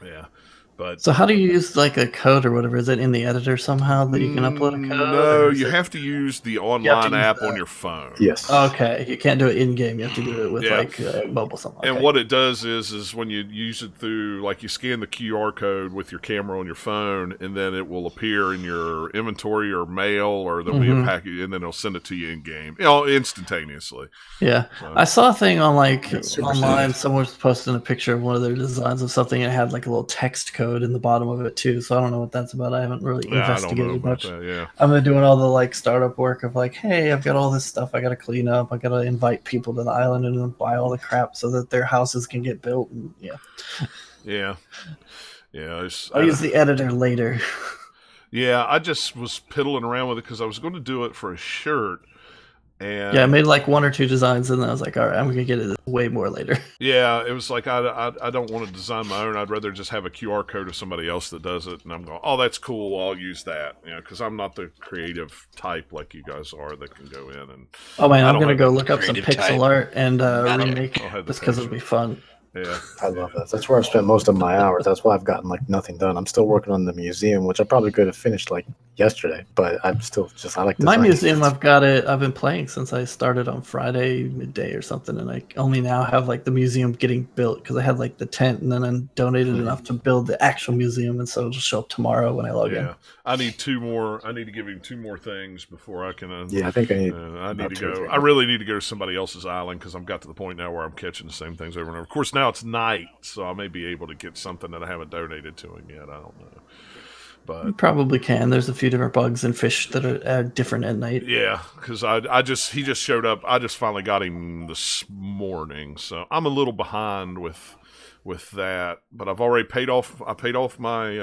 Yeah. But so how do you use like a code or whatever? Is it in the editor somehow that you can upload a code? No, you have to use the online app on your phone. Yes. Okay, you can't do it in game. You have to do it with mobile something. Okay. And what it does is when you use it through, like you scan the QR code with your camera on your phone, and then it will appear in your inventory or mail, or there'll be a package, and then it'll send it to you in game, instantaneously. Yeah, I saw a thing on online. Someone was posting a picture of one of their designs of something, and it had like a little text code in the bottom of it too, so I don't know what that's about. I haven't really investigated much. That, I'm doing all the startup work of hey, I've got all this stuff I gotta clean up, I gotta invite people to the island and then buy all the crap so that their houses can get built, and I'll use the editor later. I just was piddling around with it because I was going to do it for a shirt. And I made like one or two designs, and then I was like, all right, I'm going to get it way more later. Yeah, it was like, I don't want to design my own. I'd rather just have a QR code of somebody else that does it. And I'm going, oh, that's cool. I'll use that. Because I'm not the creative type like you guys are that can go in. And oh, man, I'm going to go look up some pixel art and remake this because it'll be fun. Yeah, I love that. That's where I've spent most of my hours. That's why I've gotten nothing done. I'm still working on the museum, which I probably could have finished yesterday, but I'm still I like my museum. I've got it. I've been playing since I started on Friday midday or something, and I only now have the museum getting built because I had the tent, and then I donated enough to build the actual museum, and so it'll just show up tomorrow when I log in. I need 2 more. I need to give him 2 more things before I can. I think I need. I need to go. I really need to go to somebody else's island because I've got to the point now where I'm catching the same things over and over. Of course, now it's night, so I may be able to get something that I haven't donated to him yet. I don't know, but you probably can. There's a few different bugs and fish that are different at night. Yeah, because he just showed up. I just finally got him this morning, so I'm a little behind with that. But I've already paid off. I paid off my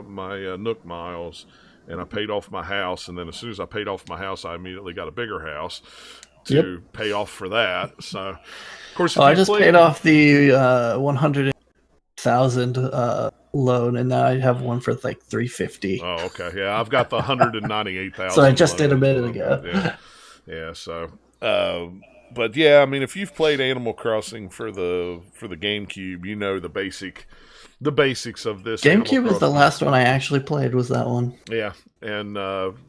my Nook miles, and I paid off my house. And then as soon as I paid off my house, I immediately got a bigger house to pay off for that. So, of course, I just paid off the 100,000 loan, and now I have one for $350. Oh, okay. Yeah, I've got the 198,000. So I just did a minute ago. Yeah. So, But yeah, I mean, if you've played Animal Crossing for the GameCube, you know the basics of this. GameCube is the last one I actually played. Was that one? Yeah, and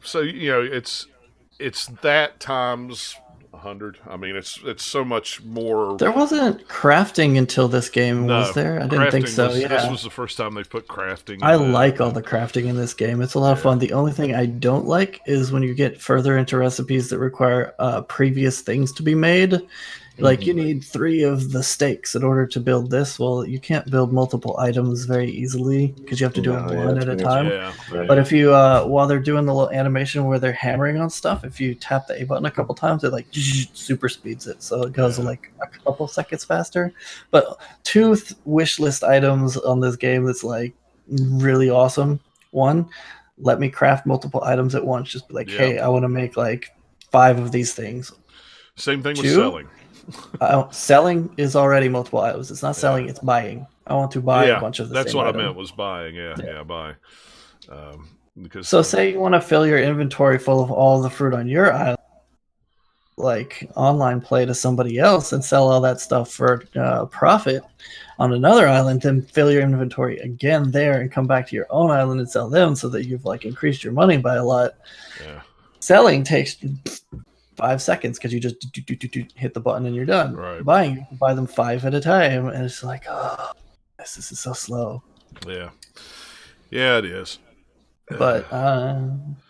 so it's that times 100. I mean, it's so much more. There wasn't crafting until this game, was there? I didn't think so. This was the first time they put crafting. I like all the crafting in this game. It's a lot of fun. The only thing I don't like is when you get further into recipes that require previous things to be made. Like, you need 3 of the steaks in order to build this. Well, you can't build multiple items very easily because you have to do it one at a time. Yeah, right. But if you, while they're doing the little animation where they're hammering on stuff, if you tap the A button a couple times, it like super speeds it. So it goes like a couple seconds faster. But 2 wish list items on this game that's like really awesome. 1, let me craft multiple items at once. Just be like, hey, I want to make like 5 of these things. Same thing 2, with selling. Selling is already multiple items. It's not selling; it's buying. I want to buy a bunch of the that's same what item. I meant was buying. Yeah, buy. Because so, say you want to fill your inventory full of all the fruit on your island, like online play to somebody else and sell all that stuff for profit on another island, then fill your inventory again there and come back to your own island and sell them, so that you've like increased your money by a lot. Yeah. Selling takes 5 seconds because you just hit the button and you're done. Right. Buying, you can buy them 5 at a time, and it's like, oh, this is so slow. Yeah, it is. But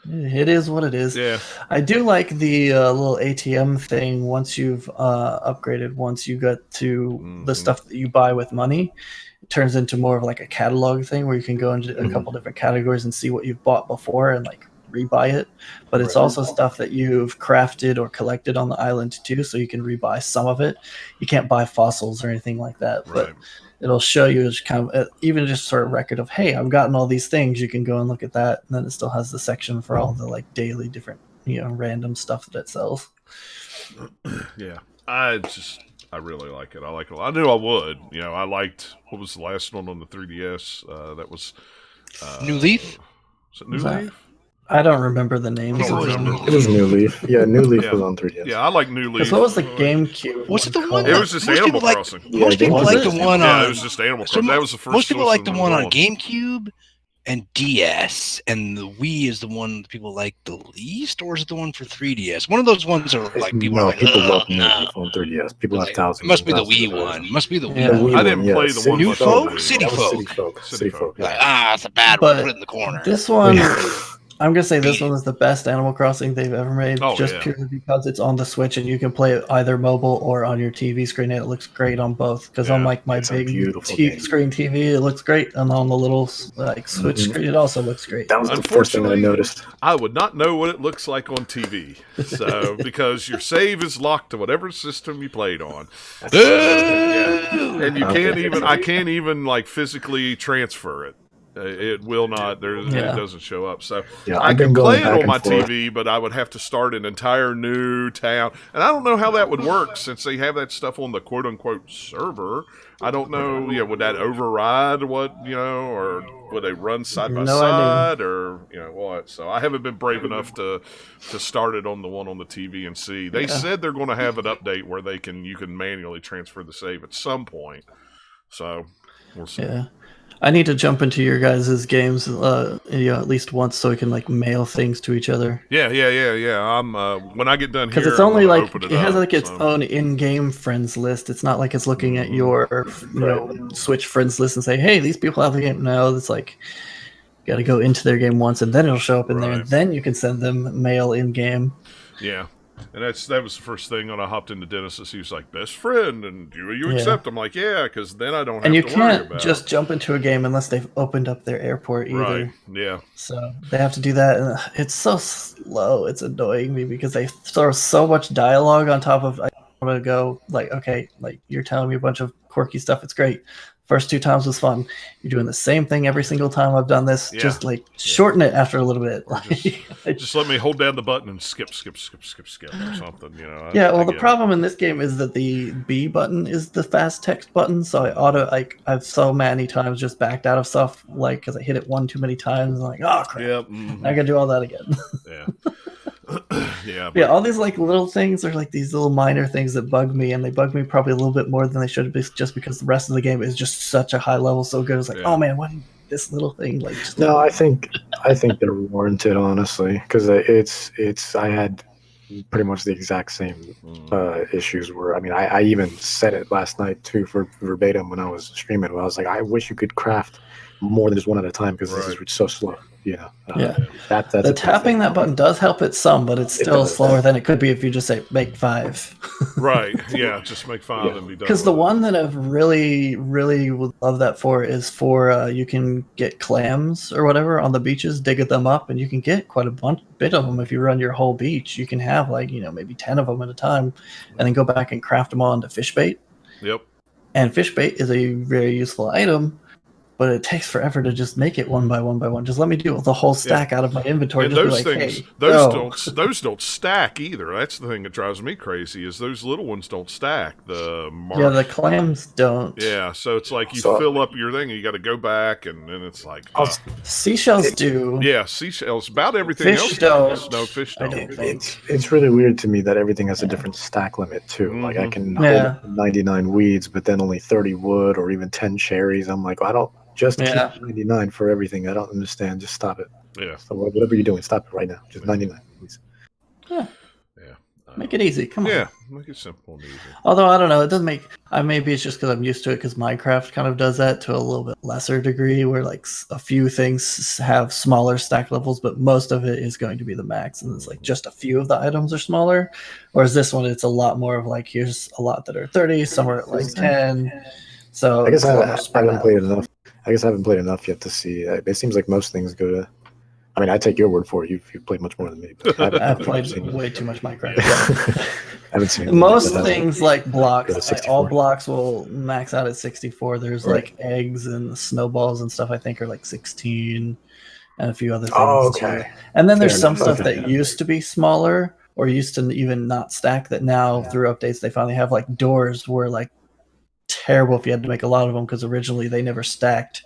it is what it is. Yeah, I do like the little ATM thing. Once you've upgraded, once you get to the stuff that you buy with money, it turns into more of like a catalog thing where you can go into a couple different categories and see what you've bought before and like rebuy it. But it's also stuff that you've crafted or collected on the island too, so you can rebuy some of it. You can't buy fossils or anything like that, but it'll show you as kind of even just sort of record of, hey, I've gotten all these things. You can go and look at that, and then it still has the section for all the like daily different random stuff that it sells. Yeah, I really like it. I like it a lot. I knew I would. I liked, what was the last one on the 3DS? That was New Leaf. Was it New Leaf? I don't remember the names. It was New Leaf. Yeah, New Leaf was on 3DS. Yeah, I like New Leaf. What was the GameCube? Was it the one? It was just Animal Crossing. Most people like the one on. Yeah, it was just Animal Crossing. That was the first. Most people like the one on GameCube and DS, and the Wii is the one that people like the least, or is it the one for 3DS? One of those ones are like people are like, people love New Leaf on 3DS. People have thousands. It must be the Wii one. Must be the Wii. The Wii I didn't play the one. New Folk, City Folk. City Folk. Like, it's a bad one. Put it in the corner. This one. I'm going to say this one is the best Animal Crossing they've ever made, purely because it's on the Switch and you can play it either mobile or on your TV screen, and it looks great on both. Because on like my big screen TV, it looks great, and on the little like Switch screen, it also looks great. That was the first thing I noticed. I would not know what it looks like on TV, so because your save is locked to whatever system you played on, and you can't even. I can't even like physically transfer it. It will not. It doesn't show up. So I can play it on my TV, but I would have to start an entire new town, and I don't know how that would work since they have that stuff on the quote unquote server. I don't know. Would that override what or would they run side by side, or what? So I haven't been brave enough to start it on the one on the TV and see. They said they're going to have an update where you can manually transfer the save at some point. So we'll see. Yeah. I need to jump into your guys' games, at least once, so we can like mail things to each other. Yeah. I'm when I get done here, because it's only like it has like its own in-game friends list. It's not like it's looking at your Switch friends list and say, hey, these people have the game. No, it's like you got to go into their game once, and then it'll show up in there, and then you can send them mail in game. Yeah. And that was the first thing when I hopped into Dennis's. He was like, best friend, and do you accept? I'm like, yeah, because then I don't have to worry about it. And you can't just jump into a game unless they've opened up their airport either. Right, yeah. So they have to do that, and it's so slow. It's annoying me because they throw so much dialogue on top of, I want to go, like, okay, like, you're telling me a bunch of quirky stuff. It's great. First 2 times was fun. You're doing the same thing every single time I've done this. Yeah. Just like shorten it after a little bit. Just let me hold down the button and skip or something. The problem in this game is that the B button is the fast text button. So I've so many times just backed out of stuff, like because I hit it one too many times. I'm like, oh crap! Yep. I gotta do all that again. Yeah. Yeah, Yeah, all these like little things are like these little minor things that bug me, and they bug me probably a little bit more than they should be, just because the rest of the game is just such a high level, so good. It's like, Yeah. oh man, what this little thing like? Just No, I think they're warranted, honestly, because I had pretty much the exact same issues. Where I mean, I even said it last night too for verbatim when I was streaming. Where I was like, I wish you could craft more than just one at a time because this is so slow. You know, Yeah. that's the tapping that button does help it some, but it's still slower than it could be if you just say make 5. Right. Yeah. Just make 5 and be done. Because the one that I've really, really would love that for is for you can get clams or whatever on the beaches, dig them up, and you can get quite a bit of them if you run your whole beach. You can have like maybe 10 of them at a time, and then go back and craft them all into fish bait. Yep. And fish bait is a very useful item. But it takes forever to just make it one by one. Just let me do the whole stack out of my inventory. And just those be like, things, hey, those don't stack either. That's the thing that drives me crazy. Is those little ones don't stack. Yeah, the clams don't. Yeah, so it's like you fill up your thing, and you got to go back, and then it's like seashells do. Yeah, seashells. About everything fish else. Don't. No, fish don't. I don't think. It's really weird to me that everything has a different stack limit too. Mm-hmm. Like I can hold 99 weeds, but then only 30 wood or even 10 cherries. I'm like, I don't. Just keep 99 for everything. I don't understand. Just stop it. Yeah. So whatever you're doing, stop it right now. Just 99, please. Yeah. Make it easy. Come on. Yeah, make it simple and easy. Although I don't know, it doesn't make. Maybe it's just because I'm used to it. Because Minecraft kind of does that to a little bit lesser degree, where like a few things have smaller stack levels, but most of it is going to be the max, and it's like just a few of the items are smaller. Whereas this one, it's a lot more of like here's a lot that are 30, some are at like 10. So I guess I haven't played enough. I guess I haven't played enough yet to see. It seems like most things go to. I mean, I take your word for it. You've played much more than me. But I've played way too much Minecraft. I haven't seen most things like blocks. All blocks will max out at 64. There's like eggs and snowballs and stuff. I think are like 16, and a few other things. Oh, okay. Too. And then there's some stuff that used to be smaller or used to even not stack. That now through updates they finally have like doors where like. Terrible if you had to make a lot of them because originally they never stacked,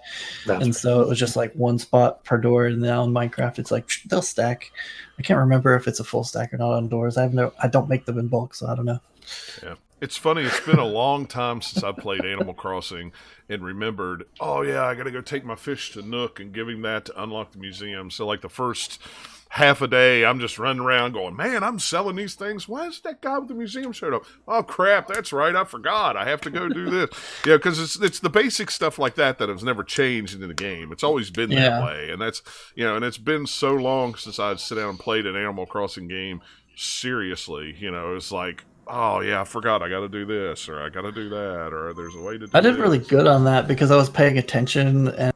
so it was just like one spot per door. And now in Minecraft, it's like they'll stack. I can't remember if it's a full stack or not on doors. I don't make them in bulk, so I don't know. Yeah, it's funny. It's been a long time since I played Animal Crossing and remembered. Oh yeah, I got to go take my fish to Nook and give him that to unlock the museum. So like the first half a day, I'm just running around going, man, I'm selling these things. Why is that guy with the museum showed up? Oh, crap, that's right. I forgot. I have to go do this. Yeah, because it's the basic stuff like that has never changed in the game. It's always been that way. And that's, and it's been so long since I'd sit down and played an Animal Crossing game seriously. It's like, oh, yeah, I forgot I got to do this or I got to do that or there's a way to do I did really good on that because I was paying attention and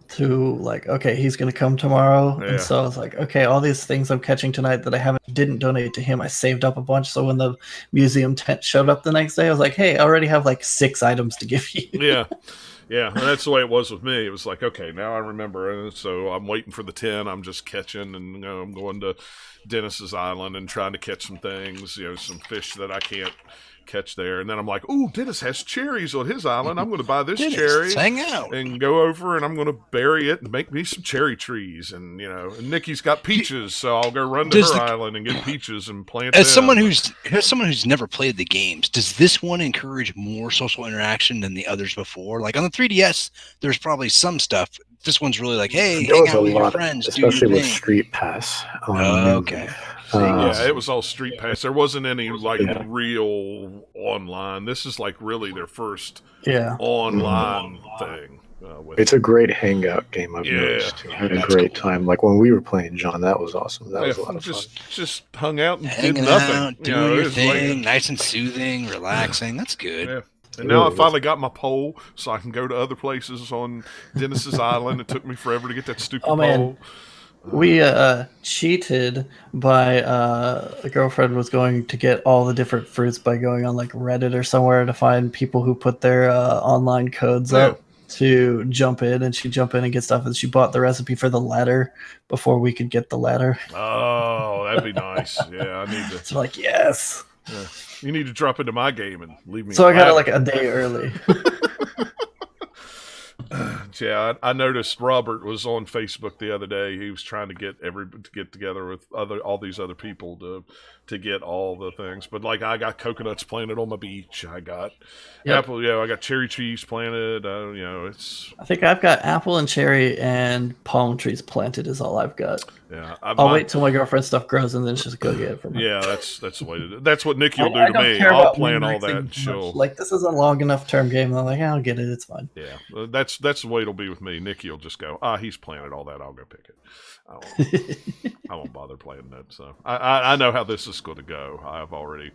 to like, okay, he's going to come tomorrow. And so I was like, okay, all these things I'm catching tonight that I didn't donate to him, I saved up a bunch. So when the museum tent showed up the next day, I was like, hey, I already have like 6 items to give you. Yeah, and that's the way it was with me. It was like, okay, now I remember. And so I'm waiting for the 10. I'm just catching, and I'm going to Dennis's Island and trying to catch some things, some fish that I can't catch there. And then I'm like, ooh, Dennis has cherries on his island. I'm going to buy this cherry hang out and go over and I'm going to bury it and make me some cherry trees. And, and Nikki's got peaches, so I'll go run to her island and get peaches and plant them. As someone who's never played the games, does this one encourage more social interaction than the others before? Like on the 3DS, there's probably some stuff. This one's really like, hey, hang out with your friends, especially with Street Pass. Okay. Yeah, it was all Street Pass. There wasn't any real online. This is like really their first online thing. It's a great hangout game. I've noticed. I had a great time. Like when we were playing, John, that was awesome. That was a lot of fun. Just hung out and hanging did nothing. Out, doing your thing, nice and soothing, relaxing. That's good. Yeah. And now I finally got my pole, so I can go to other places on Dennis's Island. It took me forever to get that stupid pole. We cheated by a girlfriend was going to get all the different fruits by going on like Reddit or somewhere to find people who put their online codes up to jump in, and she'd jump in and get stuff, and she bought the recipe for the ladder before we could get the ladder. Oh, that'd be nice. Yeah, I need to. It's like, yes. Yeah. You need to drop into my game and leave me. So I got it like a day early. Yeah, I noticed Robert was on Facebook the other day. He was trying to get together with all these other people to get all the things. But like, I got coconuts planted on my beach. I got apple. I got cherry trees planted. It's. I think I've got apple and cherry and palm trees planted. Is all I've got. Yeah, I'll wait till my girlfriend's stuff grows and then just go get it from her. Yeah, that's the way to do. That's what Nikki will do to me. I'll plant all that. And she'll like, this is a long enough term game. And I'm like, I'll get it. It's fine. Yeah, that's the way it'll be with me. Nikki will just go, he's planted all that. I'll go pick it. I won't bother planting it. So I know how this is going to go. I've already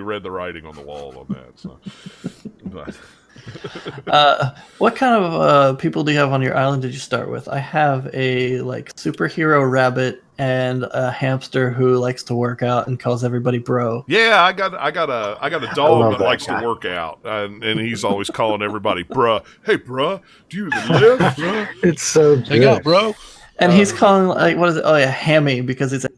read the writing on the wall on that. So, but. What kind of people do you have on your island? Did you start with? I have a superhero rabbit and a hamster who likes to work out and calls everybody bro. Yeah, I got a dog that likes to work out, and he's always calling everybody bruh. Hey bruh, do you live? Bruh? It's so good. Check out, bro. And he's calling what is it? Oh yeah, Hammy, because he's like,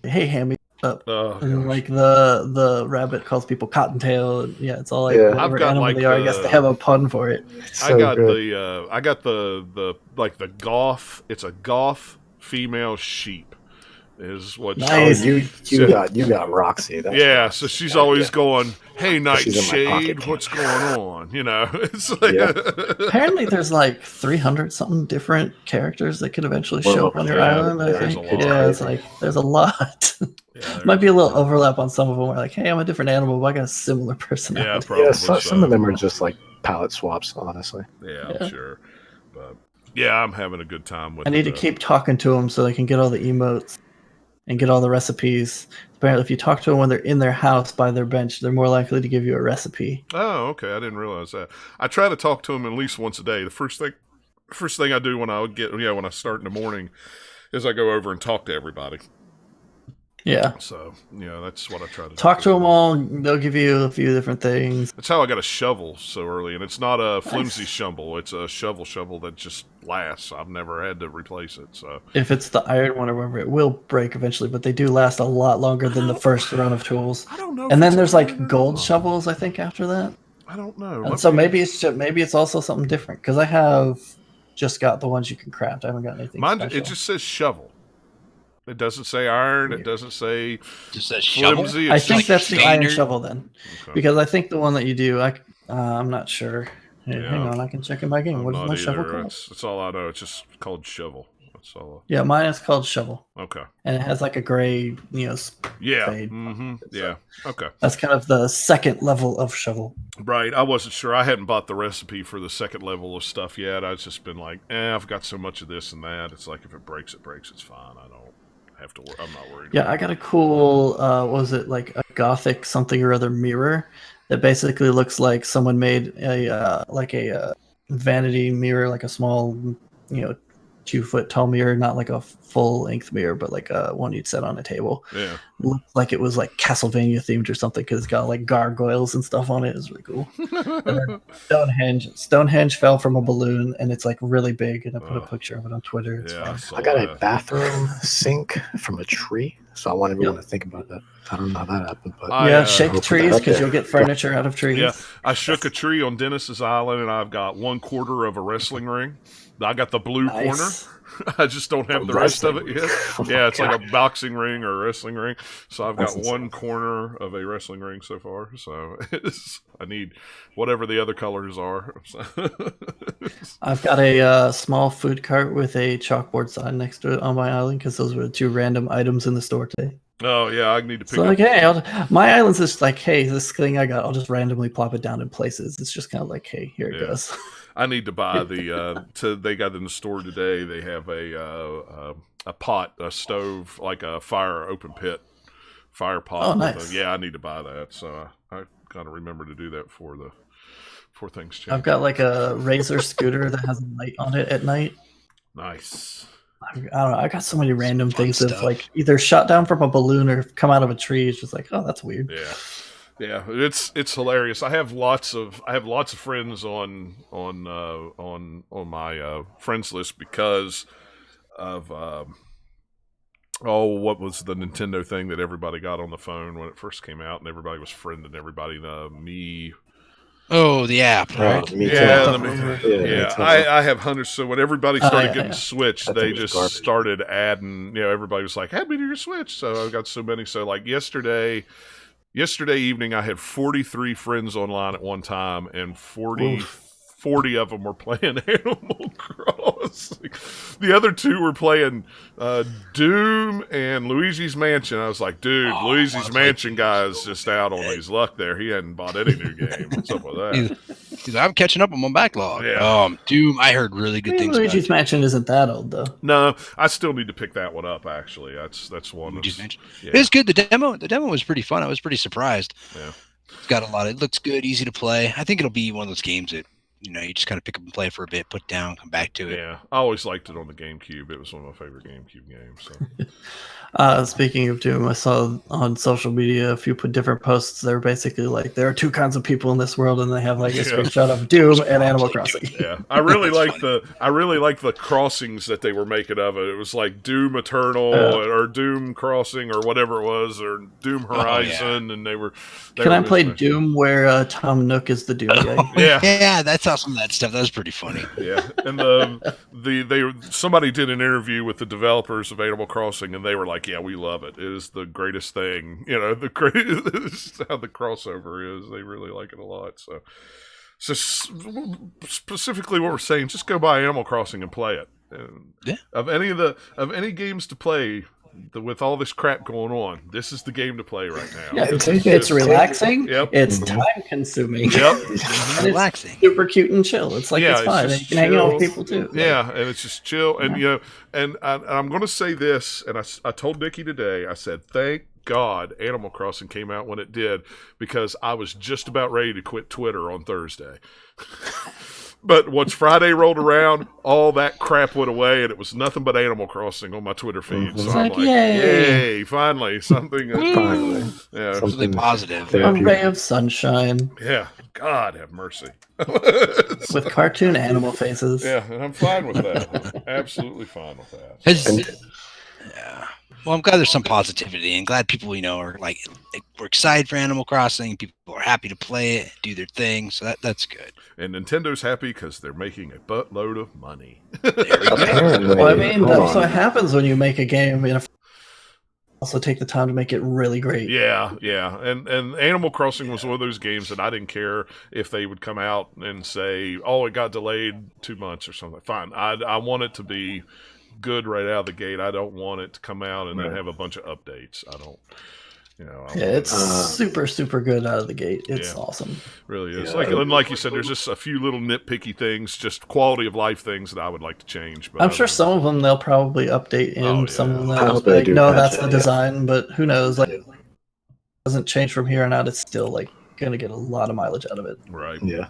hey Hammy. Up. And the rabbit calls people cottontail. And yeah, it's all whatever animal they are. I guess they have a pun for it. So I got the goth. It's a goth female sheep. Is what? Nice. You got Roxy. That's so she's always going, "Hey, Nightshade, what's going on?" It's like apparently there's 300 something different characters that could eventually show up on your island. I think. It's there's a lot. Might be a little overlap on some of them. Where hey, I'm a different animal, but I got a similar personality. Yeah, probably. Some of them are just palette swaps, honestly. Yeah, I'm sure. But yeah, I'm having a good time with it. I need to keep talking to them so they can get all the emotes and get all the recipes. Apparently, if you talk to them when they're in their house by their bench, they're more likely to give you a recipe. Oh, okay. I didn't realize that. I try to talk to them at least once a day. The first thing I do when I start in the morning is I go over and talk to everybody. Yeah. So, that's what I try to talk to them all. They'll give you a few different things. That's how I got a shovel so early, and it's not a flimsy shovel. It's a shovel that just lasts. I've never had to replace it. So if it's the iron one or whatever, it will break eventually, but they do last a lot longer than the first run of tools. I don't know. And then there's gold shovels, I think, after that. I don't know. And so maybe it's also something different because I have just got the ones you can craft. I haven't got anything. Mine, special. it just says shovel. It doesn't say iron. It doesn't say flimsy. I think that's the iron shovel then, because I think the one that you do, I'm not sure. Hang on, I can check in my game. What is my shovel called? That's all I know. It's just called shovel. That's all. Yeah, mine is called shovel. Okay. And it has a gray, Yeah. Fade. Mm-hmm. Yeah. Okay. That's kind of the second level of shovel. Right. I wasn't sure. I hadn't bought the recipe for the second level of stuff yet. I've just been I've got so much of this and that. It's if it breaks, it breaks. It's fine. I don't have to worry. I'm not worried. Yeah, I got a cool, a gothic something or other mirror that basically looks like someone made a vanity mirror, like a small, 2-foot tall mirror, not like a full length mirror, but one you'd set on a table. Yeah, looked like it was Castlevania themed or something because it's got gargoyles and stuff on it. It's really cool. And then Stonehenge fell from a balloon and it's really big, and I put a picture of it on Twitter. It's fun. I got a bathroom sink from a tree, so I want everyone to think about that. I don't know how that happened, but shake trees because you'll get furniture out of trees. Yeah, I shook a tree on Dennis's island, and I've got 1/4 of a wrestling ring. I got the blue corner. I just don't have the rest of it yet. It's like a boxing ring or a wrestling ring. So I've got one corner of a wrestling ring so far. So I need whatever the other colors are. I've got a small food cart with a chalkboard sign next to it on my island because those were the 2 random items in the store today. Oh yeah, I need to pick up. Hey, my island's just hey, this thing I got, I'll just randomly plop it down in places. It's just kind of hey, here it goes. I need to buy they got in the store today. They have a pot, a stove, like a open pit fire pot. Oh, nice. I need to buy that. So I gotta remember to do that before things change. I've got a Razor scooter that has a light on it at night. Nice. I don't know. I got so many random things that either shot down from a balloon or come out of a tree. It's just oh, that's weird. Yeah. Yeah, it's hilarious. I have lots of friends on my friends list because of what was the Nintendo thing that everybody got on the phone when it first came out, and everybody was friending everybody. Oh, the app, right? Me too. Yeah, Yeah, let me, me too. I have hundreds. So when everybody started yeah, getting yeah. Switch, That they thing was just garbage. started adding. Everybody was like, "Add me to your Switch." So I got so many. So like yesterday evening, I had 43 friends online at one time, and 40 of them were playing Animal Crossing. The other two were playing Doom and Luigi's Mansion. I was like, dude, Oh, I Luigi's wanna play Mansion Doom guy is so just out on bad. his luck there. He hadn't bought any new game. What's up with that? He's like, I'm catching up on my backlog. Yeah. Doom, I heard really good things about Luigi's Mansion isn't that old though. No, I still need to pick that one up. Actually, that's one. Luigi's Mansion. Yeah. It was good. The demo was pretty fun. I was pretty surprised. Yeah. It's got a lot. It looks good, easy to play. I think it'll be one of those games that you just kind of pick up and play for a bit, put down, come back to it. Yeah, I always liked it on the GameCube. It was one of my favorite GameCube games. So. Speaking of Doom, I saw on social media a few different posts. They're basically like, there are two kinds of people in this world, and they have like a screenshot of Doom and Animal Crossing. Yeah, I really like the crossings that they were making of it. It was like Doom Eternal or Doom Crossing or whatever it was, or Doom Horizon, and they were. Can I play Doom where Tom Nook is the Doom guy? Yeah, that's how some of that stuff. That was pretty funny. Yeah, and somebody did an interview with the developers of Animal Crossing, and they were like, "Yeah, we love it. It is the greatest thing. The greatest how the crossover is. They really like it a lot." So specifically, what we're saying, just go buy Animal Crossing and play it. Yeah. Of any games to play. With all this crap going on, this is the game to play right now. Yeah, it's relaxing. Yep. It's time consuming. Yep. And relaxing. It's super cute and chill. It's like it's fun. And you can hang out with people too. Yeah, and it's just chill. And and I'm going to say this, and I told Nikki today. I said, thank God Animal Crossing came out when it did, because I was just about ready to quit Twitter on Thursday. But once Friday rolled around, all that crap went away, and it was nothing but Animal Crossing on my Twitter feed. So I'm like, yay, finally, something. Something positive. A ray of sunshine. Yeah, God have mercy. With cartoon animal faces. Yeah, and I'm fine with that. I'm absolutely fine with that. Yeah. Well, I'm glad there's some positivity, and glad people, are like, we're excited for Animal Crossing. People are happy to play it, do their thing. So that's good. And Nintendo's happy because they're making a buttload of money. Well, I mean, that's what happens when you make a game. Also take the time to make it really great. Yeah. And Animal Crossing was one of those games that I didn't care if they would come out and say, "Oh, it got delayed 2 months or something." Fine. I want it to be good right out of the gate. I don't want it to come out and then have a bunch of updates. I don't. It's super, super good out of the gate. It's awesome. Really is. Like you said, there's just a few little nitpicky things, just quality of life things that I would like to change. But I'm sure some of them they'll probably update in. Some of them they'll be like, no, that's the design. But who knows? Like, it doesn't change from here on out. It's still like going to get a lot of mileage out of it. Right. Yeah.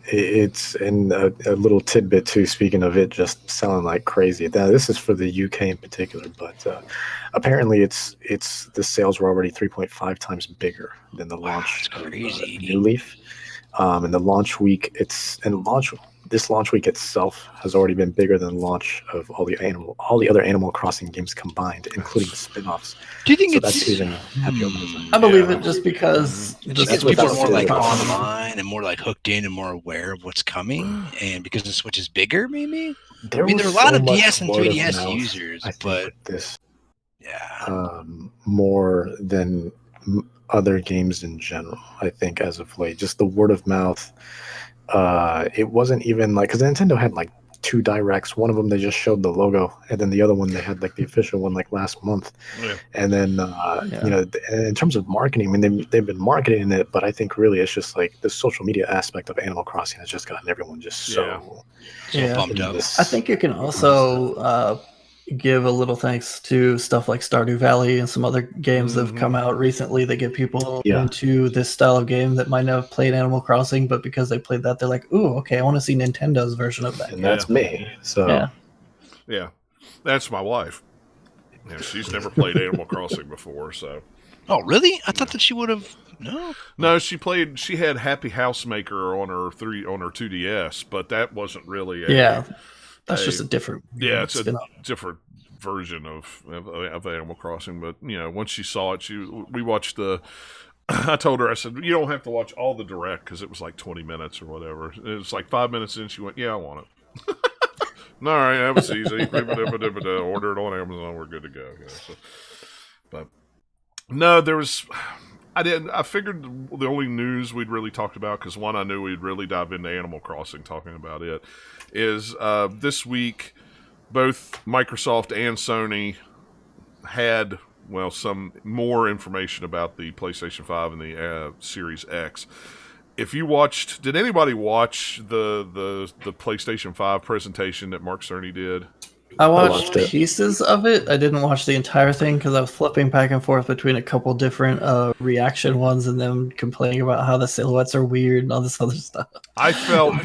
It's in a little tidbit too. Speaking of it just selling like crazy, now this is for the UK in particular, but apparently the sales were already 3.5 times bigger than the launch of New Leaf. And the launch week, this launch week itself has already been bigger than the launch of all the other Animal Crossing games combined, including the spin-offs. Do you think that's even happier? I believe it just because people are more like online and more like hooked in and more aware of what's coming, and because the Switch is bigger, maybe. There are a lot of DS and 3DS users, but more than other games in general. I think as of late, just the word of mouth. It wasn't even like, because Nintendo had like 2 directs. One of them they just showed the logo, and then the other one they had like the official one like last month. Yeah. And then in terms of marketing, I mean they've been marketing it, but I think really it's just like the social media aspect of Animal Crossing has just gotten everyone just so pumped up. I think you can also give a little thanks to stuff like Stardew Valley and some other games that have come out recently that get people into this style of game that might not have played Animal Crossing, but because they played that, they're like, "Ooh, okay, I want to see Nintendo's version of that." And that's me. So yeah, that's my wife. Yeah, she's never played Animal Crossing before, so. Oh, really? I thought that she would have. No, she had Happy Housemaker on her 2DS, but that wasn't really that's just a different. Yeah, it's a different version of Animal Crossing. But once she saw it, we watched the I told her, I said, you don't have to watch all the direct because it was like 20 minutes or whatever. It was like 5 minutes in. She went, yeah, I want it. All right, that was easy. Order it on Amazon. We're good to go. Yeah, so, but no, there was. I figured the only news we'd really talked about, because one, I knew we'd really dive into Animal Crossing talking about it, is this week both Microsoft and Sony had, well, some more information about the PlayStation 5 and the Series X. If you watched, did anybody watch the PlayStation 5 presentation that Mark Cerny did? I watched pieces of it. I didn't watch the entire thing because I was flipping back and forth between a couple different reaction ones and them complaining about how the silhouettes are weird and all this other stuff. I felt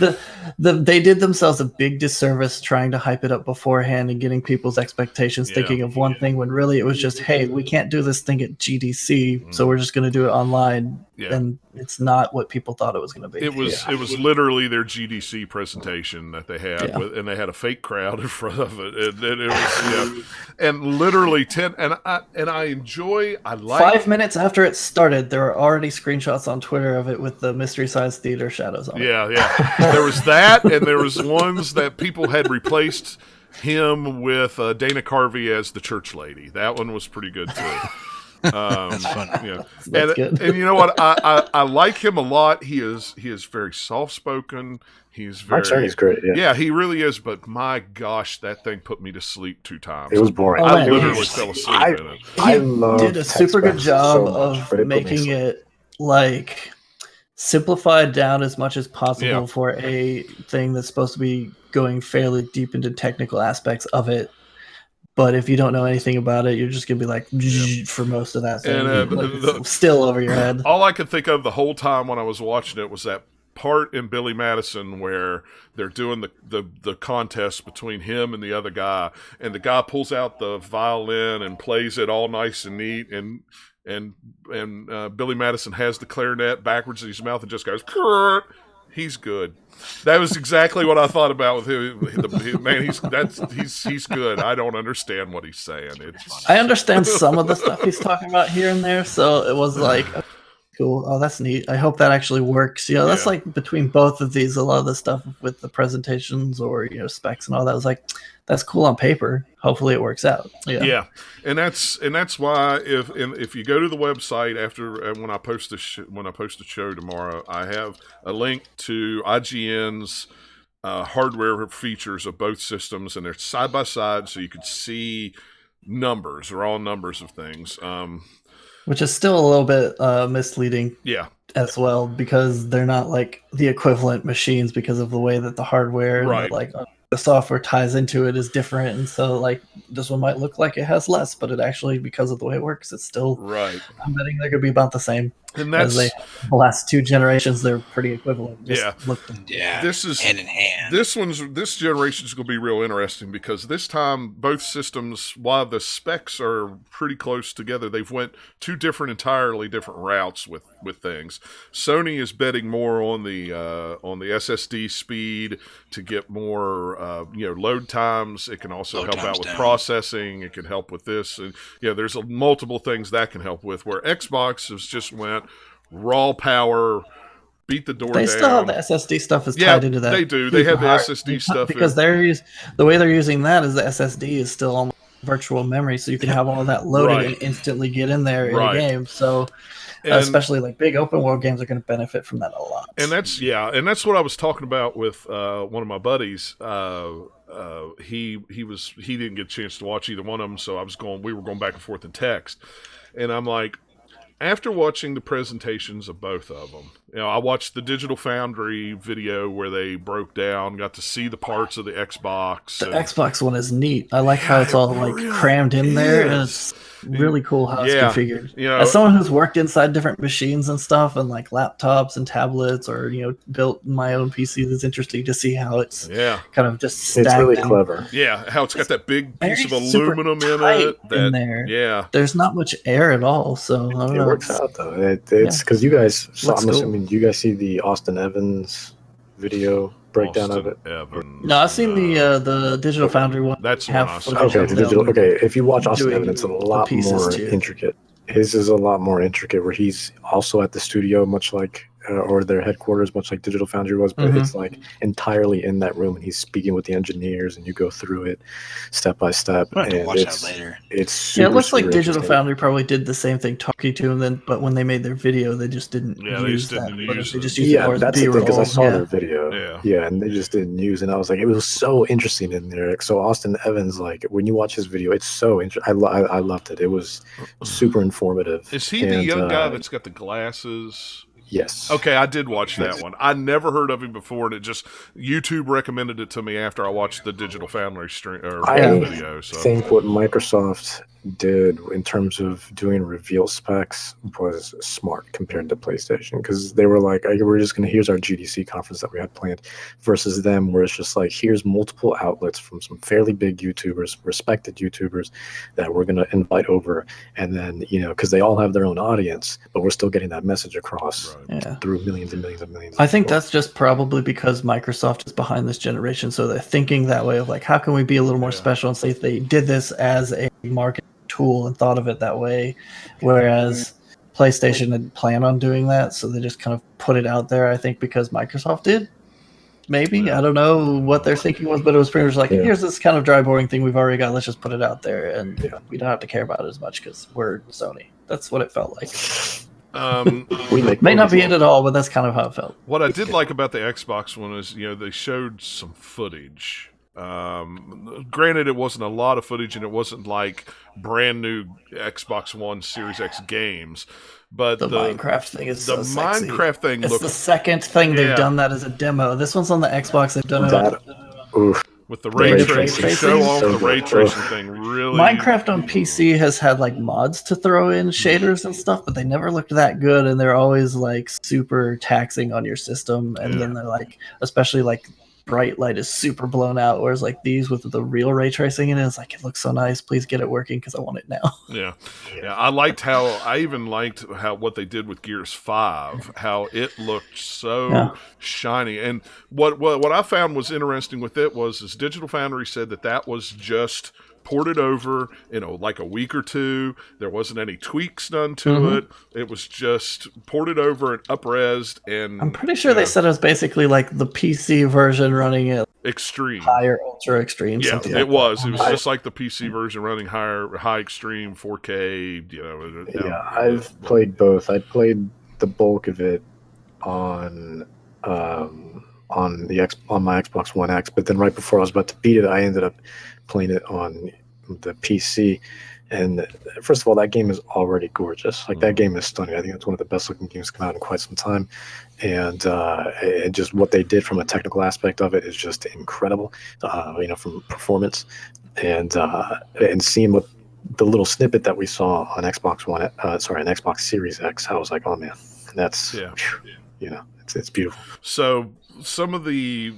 they did themselves a big disservice trying to hype it up beforehand and getting people's expectations thinking of one thing when really it was just, hey, we can't do this thing at GDC, so we're just going to do it online. Yeah. And it's not what people thought it was going to be. It was literally their GDC presentation that they had, and they had a fake crowd in front of it, and it was and literally 10. And I like 5 minutes after it started, there were already screenshots on Twitter of it with the Mystery Science Theater shadows on it. Yeah. There was that, and there was ones that people had replaced him with Dana Carvey as the church lady. That one was pretty good too. That's fun. Yeah, That's good. And you know what? I like him a lot. He is very soft spoken. He's very. Mark Cerny's great. Yeah, he really is. But my gosh, that thing put me to sleep 2 times. It was boring. I literally fell asleep in it. I did a super good job of making it like simplified down as much as possible for a thing that's supposed to be going fairly deep into technical aspects of it. But if you don't know anything about it, you're just going to be like, for most of that thing. And, still over your head. All I could think of the whole time when I was watching it was that part in Billy Madison where they're doing the contest between him and the other guy. And the guy pulls out the violin and plays it all nice and neat. And Billy Madison has the clarinet backwards in his mouth and just goes, Kurt. He's good. That was exactly what I thought about with him. Man, he's good. I don't understand what he's saying. I understand some of the stuff he's talking about here and there, so it was like, cool. Oh, that's neat. I hope that actually works. That's like between both of these, a lot of the stuff with the presentations or specs and all that was like, that's cool on paper. Hopefully it works out. Yeah. And that's why if you go to the website after when I post the show tomorrow, I have a link to IGN's hardware features of both systems, and they're side by side, so you could see numbers, raw numbers of things. Which is still a little bit misleading. Yeah. As well, because they're not like the equivalent machines because of the way that the hardware and the software ties into it is different, and so like this one might look like it has less, but it actually, because of the way it works, it's still I'm betting they're gonna be about the same. And that's the last 2 generations, they're pretty equivalent. This is hand in hand. This generation is going to be real interesting because this time both systems, while the specs are pretty close together, they've went 2 entirely different routes with things. Sony is betting more on the SSD speed to get more load times. It can also help out with processing. It can help with this, and there's multiple things that can help with. Where Xbox has just went raw power, beat the door down. They still have the SSD stuff is tied into that. They do. They have the SSD stuff because the way they're using that is the SSD is still on virtual memory, so you can have all of that loaded and instantly get in there in a game. So especially like big open world games are going to benefit from that a lot. And that's what I was talking about with one of my buddies. He didn't get a chance to watch either one of them, so we were going back and forth in text, and I'm like, after watching the presentations of both of them, I watched the Digital Foundry video where they broke down, got to see the parts of the Xbox. The Xbox one is neat. I like how it's all like crammed in there, and it's really cool how it's configured. As someone who's worked inside different machines and stuff, and like laptops and tablets, or built my own PC, it's interesting to see how it's kind of just stacked. It's really clever. Yeah, how it's got that big piece of aluminum in it. In there. Yeah, there's not much air at all, so I don't know. It works out though. It's because you guys. So I'm assuming you guys see the Austin Evans video breakdown of it. No, I've seen the Digital Foundry one. That's one I saw. Okay, if you watch Austin Evans, it's a lot more intricate. His is a lot more intricate, where he's also at the studio, much like or their headquarters, much like Digital Foundry was, but it's like entirely in that room, and he's speaking with the engineers, and you go through it step by step. I'm gonna have to And watch that later. it's super, it looks like super Digital interesting. Foundry probably did the same thing talking to him, but when they made their video, they just didn't use that. They just used it more as that's the thing, because I saw B-roll. their video, and they just didn't use it. And I was like, it was so interesting in there. So Austin Evans, like when you watch his video, it's so interesting. I loved it. It was super informative. Is he the young guy that's got the glasses? Yes. Okay, I did watch that one. I never heard of him before, and it just YouTube recommended it to me after I watched the Digital Foundry stream or video. So I think what Microsoft did in terms of doing reveal specs was smart compared to PlayStation, because they were like, we're just gonna, here's our GDC conference that we had planned, versus them where it's just like, here's multiple outlets from some fairly big YouTubers, respected YouTubers, that we're gonna invite over, and then because they all have their own audience, but we're still getting that message across through millions and millions and millions. I think that's just probably because Microsoft is behind this generation, so they're thinking that way of like, how can we be a little more special, and say they did this as a marketing tool and thought of it that way, whereas PlayStation didn't plan on doing that, so they just kind of put it out there. I think because Microsoft did, maybe I don't know what their thinking was, but it was pretty much like, here's this kind of dry, boring thing we've already got. Let's just put it out there, and we don't have to care about it as much because we're Sony. That's what it felt like. May not be it at all, but that's kind of how it felt. What I did like about the Xbox one is, they showed some footage. Granted, it wasn't a lot of footage, and it wasn't like brand new Xbox One Series X games. But the Minecraft thing is the so Minecraft sexy. thing. It's the second thing they've done that as a demo. This one's on the Xbox. They've done it with the ray tracing. Show off the ray tracing thing. Really, Minecraft on PC has had like mods to throw in shaders and stuff, but they never looked that good, and they're always like super taxing on your system. And then they're like, especially like bright light is super blown out, whereas like these with the real ray tracing in it, it's like, it looks so nice, please get it working because I want it now. Yeah, I even liked what they did with Gears 5, how it looked so shiny. And what I found was interesting with it was Digital Foundry said that was just ported over in like a week or two. There wasn't any tweaks done to it. It was just ported over and up-resed. And I'm pretty sure they said it was basically like the PC version running at extreme, higher, ultra extreme. Yeah, something it like was. That. It was just like the PC version running high extreme 4K. I've played both. I played the bulk of it on my Xbox One X, but then right before I was about to beat it, I ended up playing it on the PC. And first of all, that game is already gorgeous. Like that game is stunning. I think it's one of the best looking games to come out in quite some time. And just what they did from a technical aspect of it is just incredible. From performance and seeing what the little snippet that we saw on Xbox Series X, I was like, oh man, that's it's beautiful. So some of the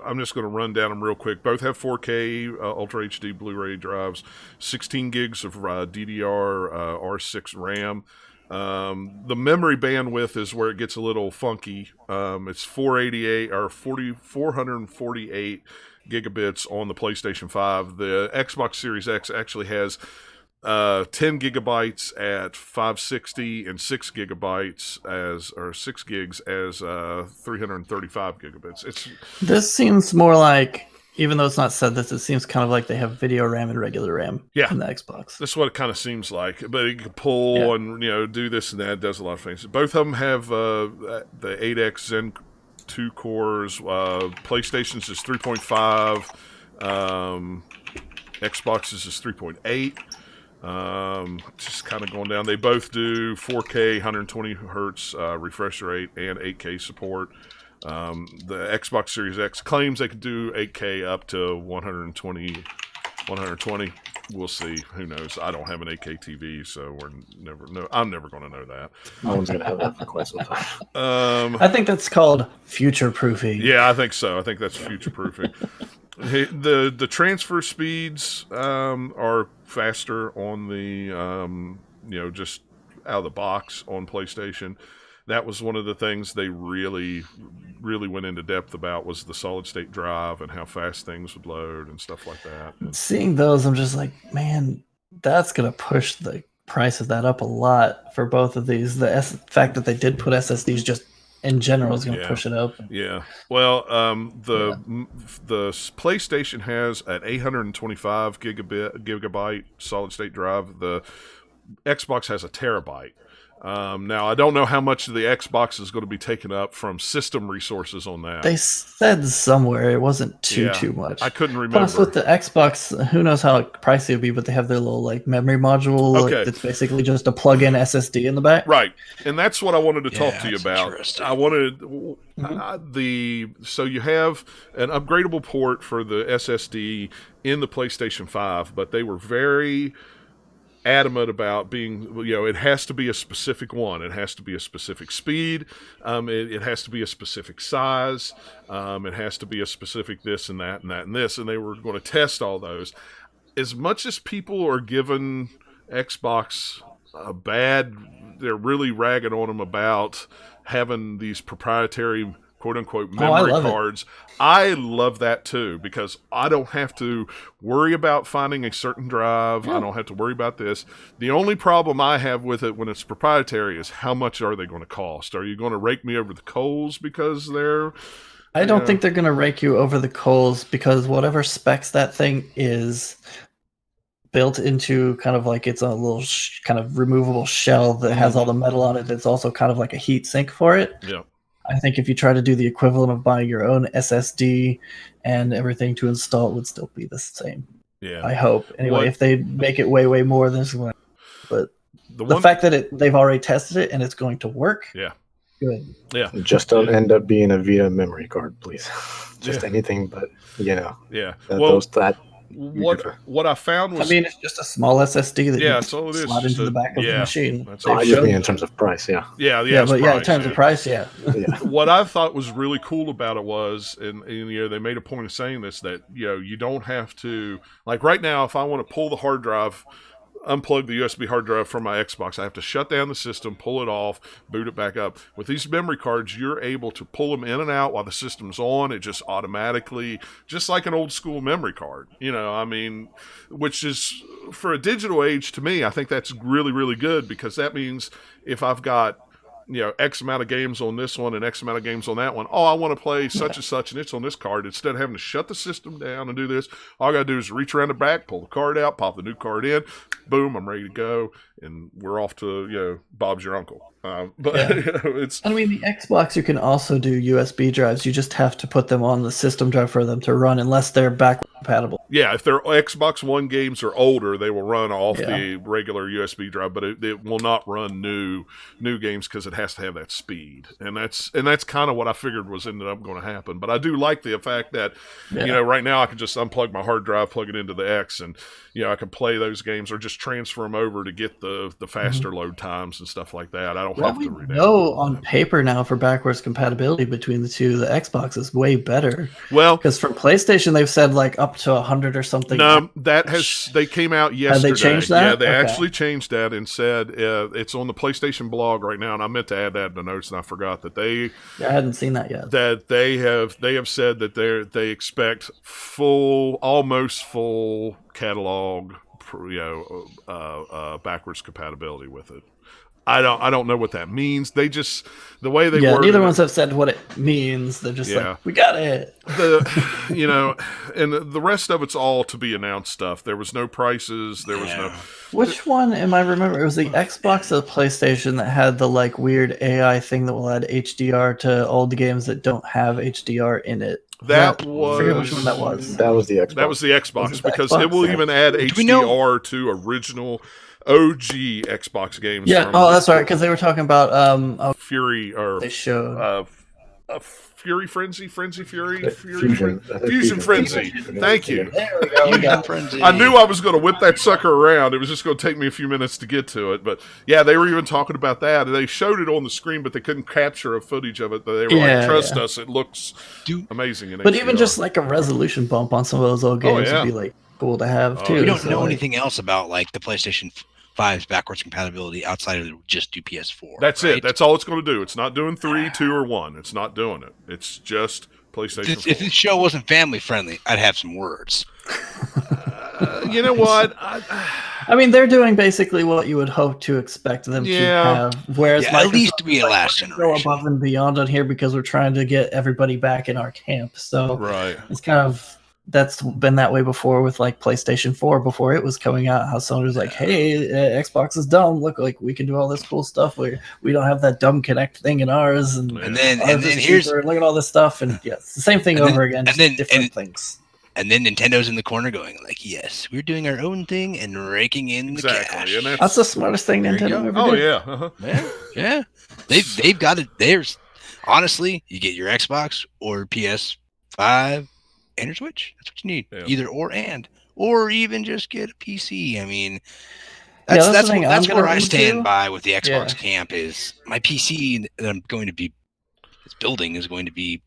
I'm just going to run down them real quick. Both have 4K Ultra HD Blu-ray drives, 16 gigs of DDR R6 RAM. The memory bandwidth is where it gets a little funky. It's 448 gigabits on the PlayStation 5. The Xbox Series X actually has 10 gigabytes at 560 and 6 gigs as 335 gigabits. This seems more like, even though it's not said this, it seems kind of like they have video RAM and regular RAM in the Xbox. That's what it kind of seems like. But you can pull and do this and that. It does a lot of things. Both of them have the 8X Zen 2 cores. PlayStation's is 3.5. Xbox's is 3.8. Just kind of going down. They both do 4K, 120 hertz refresh rate, and 8K support. The Xbox Series X claims they could do 8K up to 120. We'll see. Who knows? I don't have an 8K TV, so I'm never going to know that. No one's going to have that for quite some time. I think that's called future proofing. Yeah, I think so. I think that's future proofing. The transfer speeds are faster on the just out of the box on PlayStation. That was one of the things they really went into depth about, was the solid state drive and how fast things would load and stuff like that. Seeing those, I'm just like, man, that's gonna push the prices that up a lot for both of these. The fact that they did put SSDs just in general is going to push it up. Yeah. Well, the PlayStation has an 825 gigabyte solid state drive. The Xbox has a terabyte. Now, I don't know how much of the Xbox is going to be taken up from system resources on that. They said somewhere it wasn't too much. I couldn't remember. Plus, with the Xbox, who knows how pricey it would be, but they have their little like memory module. Okay. Like, that's basically just a plug-in SSD in the back. Right, and that's what I wanted to talk to you about. Interesting. I wanted so you have an upgradable port for the SSD in the PlayStation 5, but they were very adamant about being, it has to be a specific one. It has to be a specific speed. It has to be a specific size. It has to be a specific this and that and that and this. And they were going to test all those. As much as people are giving Xbox they're really ragging on them about having these proprietary quote-unquote memory cards. I love that too, because I don't have to worry about finding a certain drive. I don't have to worry about this. The only problem I have with it when it's proprietary is how much are they going to cost? Are you going to rake me over the coals because they're... I don't think they're going to rake you over the coals, because whatever specs that thing is built into, kind of like it's a little kind of removable shell that has all the metal on it. It's also kind of like a heat sink for it. Yeah. I think if you try to do the equivalent of buying your own SSD and everything to install, it would still be the same. Yeah. I hope. Anyway, if they make it way more than this one. But the fact that they've already tested it and it's going to work. Yeah. Good. Yeah. Just don't end up being a Vita memory card, please. Just anything but, Yeah. What I found was... I mean, it's just a small SSD that that's all it is. slot into the back of the machine. That's all I just mean in terms of price, Yeah, in terms of price, What I thought was really cool about it was, and they made a point of saying this, that, you don't have to... Like right now, if I want to pull the hard drive... unplug the USB hard drive from my Xbox, I have to shut down the system, pull it off, boot it back up. With these memory cards, you're able to pull them in and out while the system's on. It just automatically, just like an old school memory card, which is, for a digital age, to me, I think that's really, really good, because that means if I've got X amount of games on this one and X amount of games on that one. I want to play such and such, and it's on this card. Instead of having to shut the system down and do this, all I got to do is reach around the back, pull the card out, pop the new card in, boom, I'm ready to go, and we're off to, Bob's your uncle. It's... I mean, the Xbox, you can also do USB drives. You just have to put them on the system drive for them to run, unless they're backward compatible. Yeah, if their Xbox One games are older, they will run off the regular USB drive, but it will not run new games, because it has to have that speed, and that's kind of what I figured was ended up going to happen. But I do like the fact that right now I can just unplug my hard drive, plug it into the X, and I can play those games, or just transfer them over to get the faster load times and stuff like that. I don't have to read on paper now for backwards compatibility between the two. The Xbox is way better. Well, because for PlayStation they've said like up to 100 or something. No, they came out yesterday. Have they changed that? Yeah, they actually changed that and said it's on the PlayStation blog right now, and I meant to add that in the notes and I forgot that I hadn't seen that yet. That they have said that they expect almost full catalog, backwards compatibility with it. I don't know what that means. They just, the way they worded neither ones have said what it means. They're just like, we got it. And the rest of it's all to be announced stuff. There was no prices. There was no. Which one am I remember? It was the Xbox or the PlayStation that had the like weird AI thing that will add HDR to all the games that don't have HDR in it. I forget which one that was. That was the Xbox. That was the Xbox, because it will even add HDR to original OG Xbox games. Yeah, that's right, because they were talking about Fury, or they showed Fury Frenzy, Fusion Frenzy. Thank you. There we go. Fusion Frenzy. I knew I was going to whip that sucker around. It was just going to take me a few minutes to get to it. But yeah, they were even talking about that. They showed it on the screen, but they couldn't capture a footage of it. They were like, trust us, it looks amazing in But HDR. even just like a resolution bump on some of those old games would be like cool to have too. We don't know anything else about like the PlayStation 5's backwards compatibility outside of just do PS4. That's it. That's all it's going to do. It's not doing 3, 2, or 1. It's not doing it. It's just PlayStation 4. If this show wasn't family friendly, I'd have some words. You know what? I mean, they're doing basically what you would hope to expect them to have. Whereas at least to be a last go generation. above and beyond on here because we're trying to get everybody back in our camp. So it's kind of that's been that way before with like PlayStation 4 before it was coming out. How Sony was like, "Hey, Xbox is dumb. Look, like we can do all this cool stuff. We don't have that dumb Connect thing in ours, and then here's look at all this stuff, and it's the same thing over again, just different things." And then Nintendo's in the corner going like, "Yes, we're doing our own thing and raking in the cash." And that's the smartest thing Nintendo ever did. Yeah. They've got it. There's honestly, you get your Xbox or PS5 and your Switch. That's what you need. Either or even just get a PC. I mean, that's where I stand by with the Xbox camp. Is my PC that I'm going to be building is going to be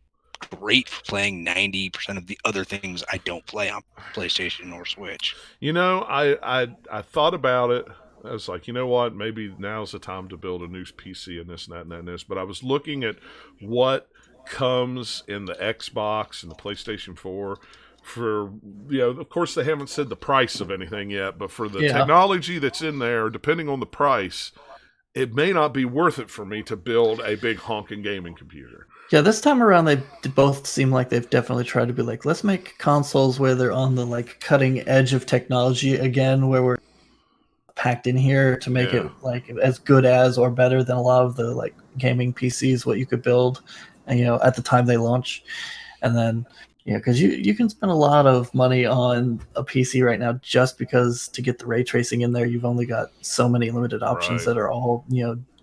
great for playing 90% of the other things I don't play on PlayStation or Switch. You know, I thought about it. I was like, you know what? Maybe now's the time to build a new PC and this and that and that and this. But I was looking at what comes in the Xbox and the PlayStation 4 for, of course they haven't said the price of anything yet, but for the technology that's in there, depending on the price, it may not be worth it for me to build a big honking gaming computer. Yeah, this time around, they both seem like they've definitely tried to be like, let's make consoles where they're on the like cutting edge of technology again, where we're packed in here to make it like as good as or better than a lot of the like gaming PCs what you could build, and at the time they launch, and then because you can spend a lot of money on a PC right now just because to get the ray tracing in there, you've only got so many limited options that are all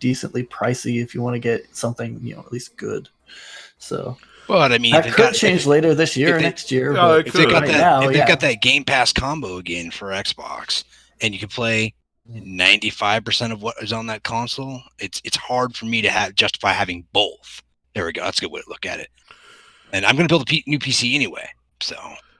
decently pricey if you want to get something at least good. So, but I mean, that could change later this year or next year. If they've got that Game Pass combo again for Xbox, and you can play 95% of what is on that console, it's hard for me to justify having both. There we go. That's a good way to look at it. And I'm going to build a new PC anyway. So.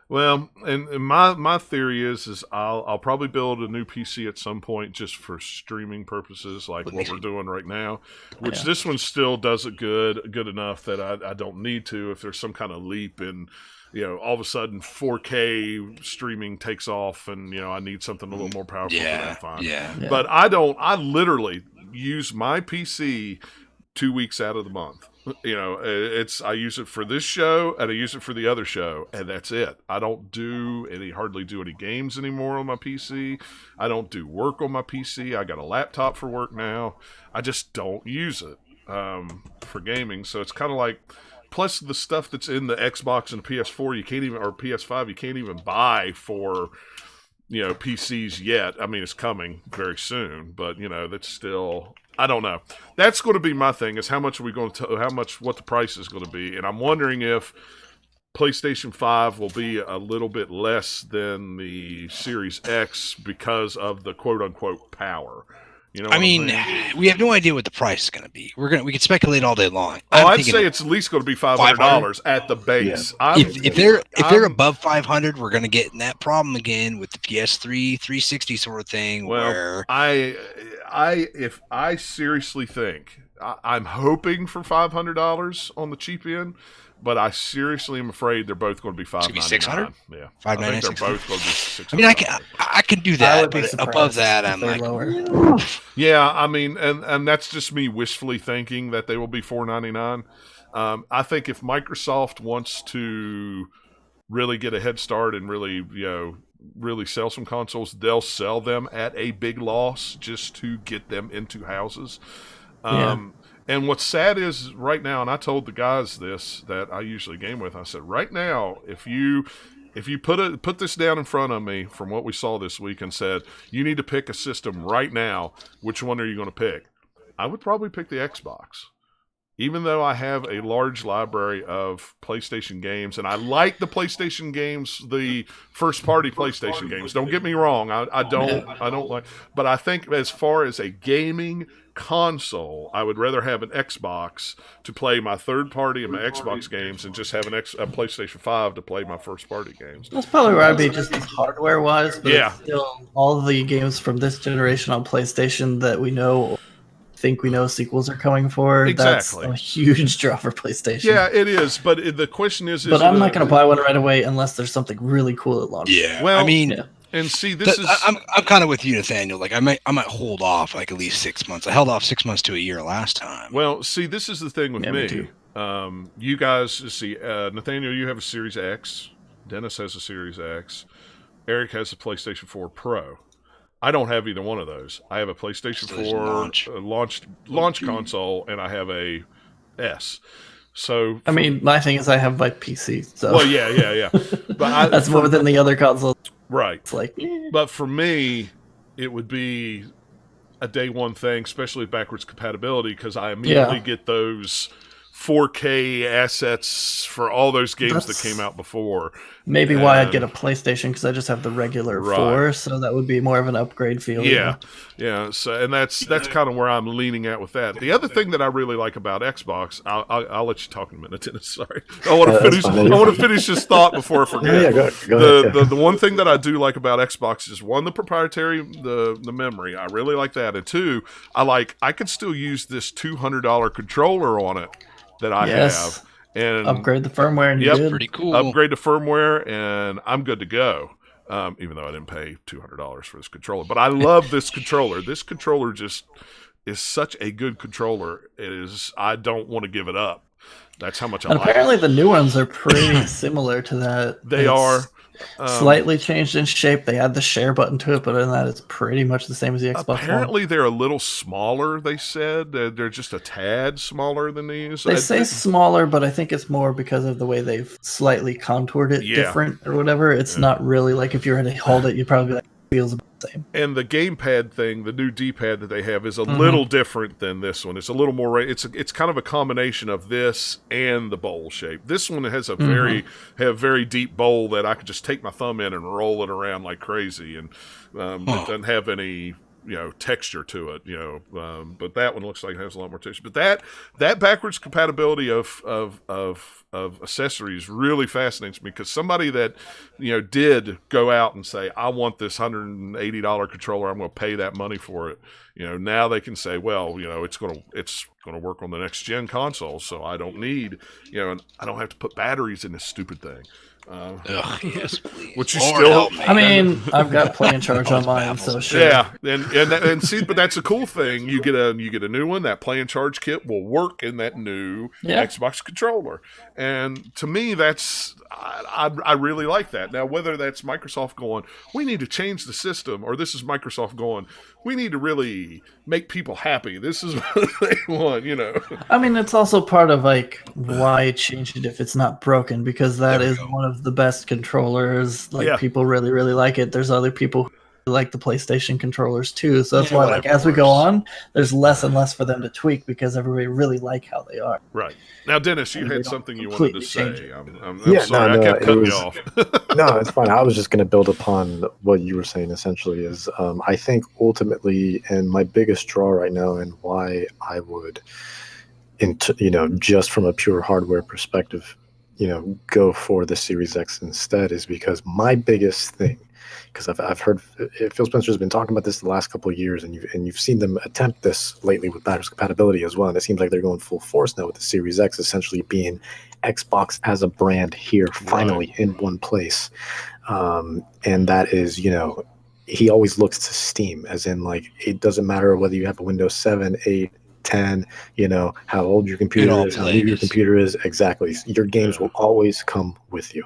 Well, and my theory is I'll probably build a new PC at some point just for streaming purposes, like what we're doing right now. Which this one still does it good enough that I don't need to. If there's some kind of leap in, all of a sudden 4K streaming takes off, and I need something a little more powerful. Yeah, fine. Yeah. But I literally use my PC 2 weeks out of the month. I use it for this show and I use it for the other show, and that's it. I don't hardly do any games anymore on my PC. I don't do work on my PC. I got a laptop for work now. I just don't use it for gaming. So it's kind of like, plus the stuff that's in the Xbox and the PS4, or PS5, you can't even buy for PCs yet. I mean, it's coming very soon, but that's still. I don't know. That's going to be my thing. Is what the price is going to be, and I'm wondering if PlayStation 5 will be a little bit less than the Series X because of the quote unquote power. I mean, we have no idea what the price is going to be. We can speculate all day long. I'd say it's at least going to be $500 at the base. Yeah. If they're above 500, we're going to get in that problem again with the PS3 360 sort of thing. Well, where if I seriously think I'm hoping for $500 on the cheap end, but I seriously am afraid they're both going to be $599. Yeah, I think they're both going to be $600. I mean, I can do that, but above that, I'm like, lower. Yeah, I mean, and that's just me wishfully thinking that they will be $499. I think if Microsoft wants to really get a head start and really sell some consoles, they'll sell them at a big loss just to get them into houses. And what's sad is right now, and I told the guys this that I usually game with, I said, right now, if you put this down in front of me from what we saw this week and said, you need to pick a system right now, which one are you going to pick? I would probably pick the Xbox. Even though I have a large library of PlayStation games, and I like the PlayStation games, the first-party PlayStation games. Don't get me wrong, I don't like, but I think as far as a gaming console, I would rather have an Xbox to play my third-party and my Xbox games, and just have a PlayStation 5 to play my first-party games. That's probably where I'd be just hardware-wise. But it's still all of the games from this generation on PlayStation that we know. Think we know sequels are coming for. Exactly. That's a huge draw for PlayStation. Yeah, it is. But the question is but I'm not going to buy one right away unless there's something really cool at launch. Yeah. Well, I mean, And see, this is I'm kind of with you, Nathaniel. Like I might hold off like at least 6 months. I held off 6 months to a year last time. well. See, this is the thing with Yeah, me too. You guys see, Nathaniel, you have a Series X. Dennis has a Series X. Eric has a PlayStation 4 Pro. I don't have either one of those. I have a PlayStation 4 launch console, and I have a S. So I mean, my thing is I have my PC. So well, yeah. But that's more than the other consoles. Right. It's like, But for me, it would be a day one thing, especially with backwards compatibility, because I immediately get those 4K assets for all those games that came out before. Maybe why I'd get a PlayStation, because I just have the regular 4, so that would be more of an upgrade feel. Yeah. So, and that's kind of where I'm leaning at with that. The other thing that I really like about Xbox, I'll let you talk in a minute, Dennis. Sorry, I want to finish this thought before I forget. Go ahead. The one thing that I do like about Xbox is one, the proprietary, the memory. I really like that, and two, I could still use this $200 controller on it that I have. And upgrade the firmware and yep, you're good. Pretty cool. Upgrade the firmware and I'm good to go. Even though I didn't pay $200 for this controller, but I love this controller. This controller just is such a good controller. It is. I don't want to give it up. That's how much I like it. Apparently, the new ones are pretty similar to that. They are. Slightly changed in shape. They add the share button to it, but other than that, it's pretty much the same as the Xbox Apparently, One. they're a little smaller, they said. They're just a tad smaller than these. They say smaller, but I think it's more because of the way they've slightly contoured it different or whatever. It's not really like if you were to hold it, you'd probably be like, it feels about the same. And the gamepad thing, the new D-pad that they have, is a little different than this one. It's a little more. It's kind of a combination of this and the bowl shape. This one has a very deep bowl that I could just take my thumb in and roll it around like crazy, and it doesn't have any texture to it. But that one looks like it has a lot more texture. But that backwards compatibility of accessories really fascinates me, because somebody that did go out and say, I want this $180 controller, I'm going to pay that money for it. Now they can say, well, it's going to work on the next gen console, so I don't need and I don't have to put batteries in this stupid thing. Yes, please. Which you Lord still help me. I mean, I've got play and charge on mine, so sure. Yeah, and see, but that's a cool thing. You get a new one. That play and charge kit will work in that new Xbox controller, and to me, that's I really like that. Now, whether that's Microsoft going, we need to change the system, or this is Microsoft going, we need to really make people happy. This is what they want, I mean, it's also part of like why change it if it's not broken, because that is one of the best controllers. Like people really, really like it. There's other people who like the PlayStation controllers too. So that's why, like, as we go on, there's less and less for them to tweak, because everybody really like how they are. Right. Now, Dennis, you had something you wanted to say. I'm Yeah, sorry, I kept cutting you off. No, it's fine. I was just going to build upon what you were saying. Essentially, is I think ultimately, and my biggest draw right now, and why I would, just from a pure hardware perspective, go for the Series X instead, is because my biggest thing, because I've heard Phil Spencer's been talking about this the last couple of years, and you've seen them attempt this lately with backwards compatibility as well, and it seems like they're going full force now with the Series X essentially being Xbox as a brand here finally in one place, and that is he always looks to Steam, as in, like, it doesn't matter whether you have a Windows 7, 8, 10, how old your computer is, how new your computer is. Exactly. Your games will always come with you.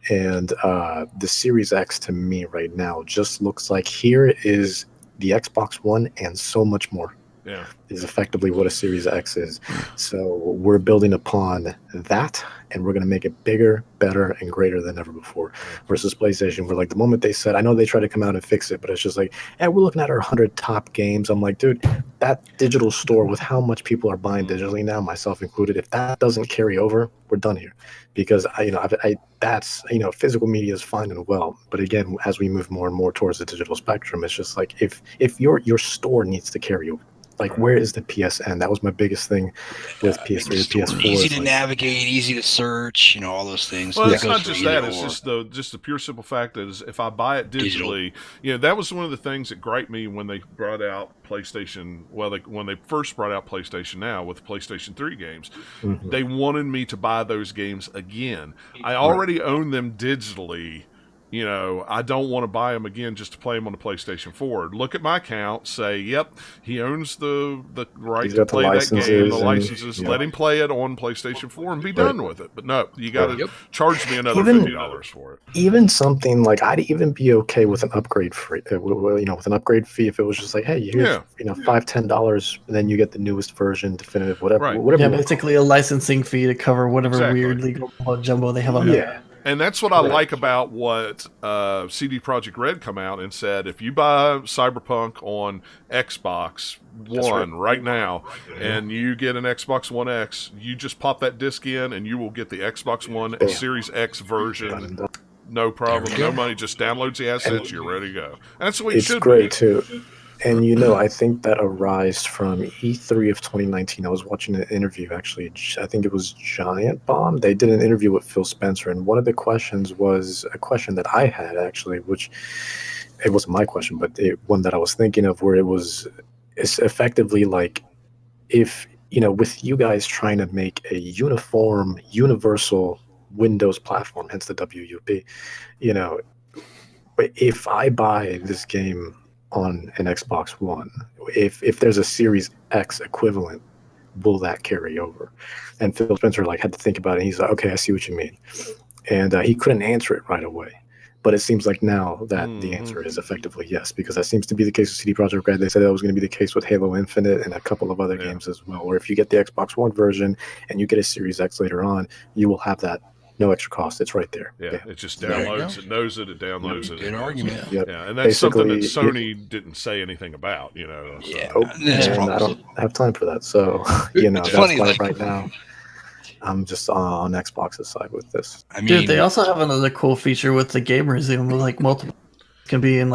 And the Series X to me right now just looks like here is the Xbox One and so much more. Yeah. Is effectively what a Series X is. So we're building upon that, and we're going to make it bigger, better, and greater than ever before. Versus PlayStation, where, like, the moment they said, I know they tried to come out and fix it, but it's just like, hey, we're looking at our 100 top games. I'm like, dude, that digital store, with how much people are buying digitally now, myself included, if that doesn't carry over, we're done here. Because that's physical media is fine and well, but again, as we move more and more towards the digital spectrum, it's just like, if your store needs to carry over. Like, where is the PSN? That was my biggest thing with PS3 and PS4. Easy to navigate, easy to search, all those things. Well, it's not just that. It's just the pure simple fact is, if I buy it digitally, that was one of the things that griped me when they brought out PlayStation. Well, when they first brought out PlayStation Now with PlayStation 3 games, they wanted me to buy those games again. I already own them digitally. you know, I don't want to buy them again just to play them on the PlayStation 4. Look at my account, say, yep, he owns the right He's to got the play that game, the licenses licenses. and- Let him play it on PlayStation 4 and be done with it. But no, you got to Yep. charge me another Even- $50 for it. Even something like I'd even be okay with an upgrade free, with an upgrade fee if it was just like, hey, here's $5-10, and then you get the newest version, definitive, whatever, Right. whatever. Yeah, you want. basically a licensing fee to cover whatever Exactly. weird legal jumbo they have on Yeah. there. And that's what I Right. like about what CD Projekt Red come out and said. If you buy Cyberpunk on Xbox One right now, and you get an Xbox One X, you just pop that disc in, and you will get the Xbox One Bam. Series X Done version. and done. No problem, There we no go. money. Just downloads the assets. You're ready to go. And that's the way it It's should great be. too. And I think that arose from E3 of 2019. I was watching an interview, actually. I think it was Giant Bomb. They did an interview with Phil Spencer, and one of the questions was a question that I had, actually, which it wasn't my question, but one that I was thinking of, where it's effectively like, if, with you guys trying to make a uniform, universal Windows platform, hence the WUP, but if I buy this game on an Xbox One, if there's a Series X equivalent, will that carry over? And Phil Spencer had to think about it. He's like, okay, I see what you mean. And he couldn't answer it right away. But it seems like now that the answer is effectively yes, because that seems to be the case with CD Projekt Red. They said that was going to be the case with Halo Infinite and a couple of other games as well, where if you get the Xbox One version and you get a Series X later on, you will have that. No extra cost. It's right there. Yeah, it just There you downloads. go. It knows it. It downloads it. Good argument. Yep. Yeah, and that's something that Basically, Sony didn't say anything about. So. Yeah. Oh, That's and I promising. don't have time for that. So, that's funny, why like- right now I'm just on Xbox's side with this. I mean, Dude, they also have another cool feature with the game resume, with multiple can be in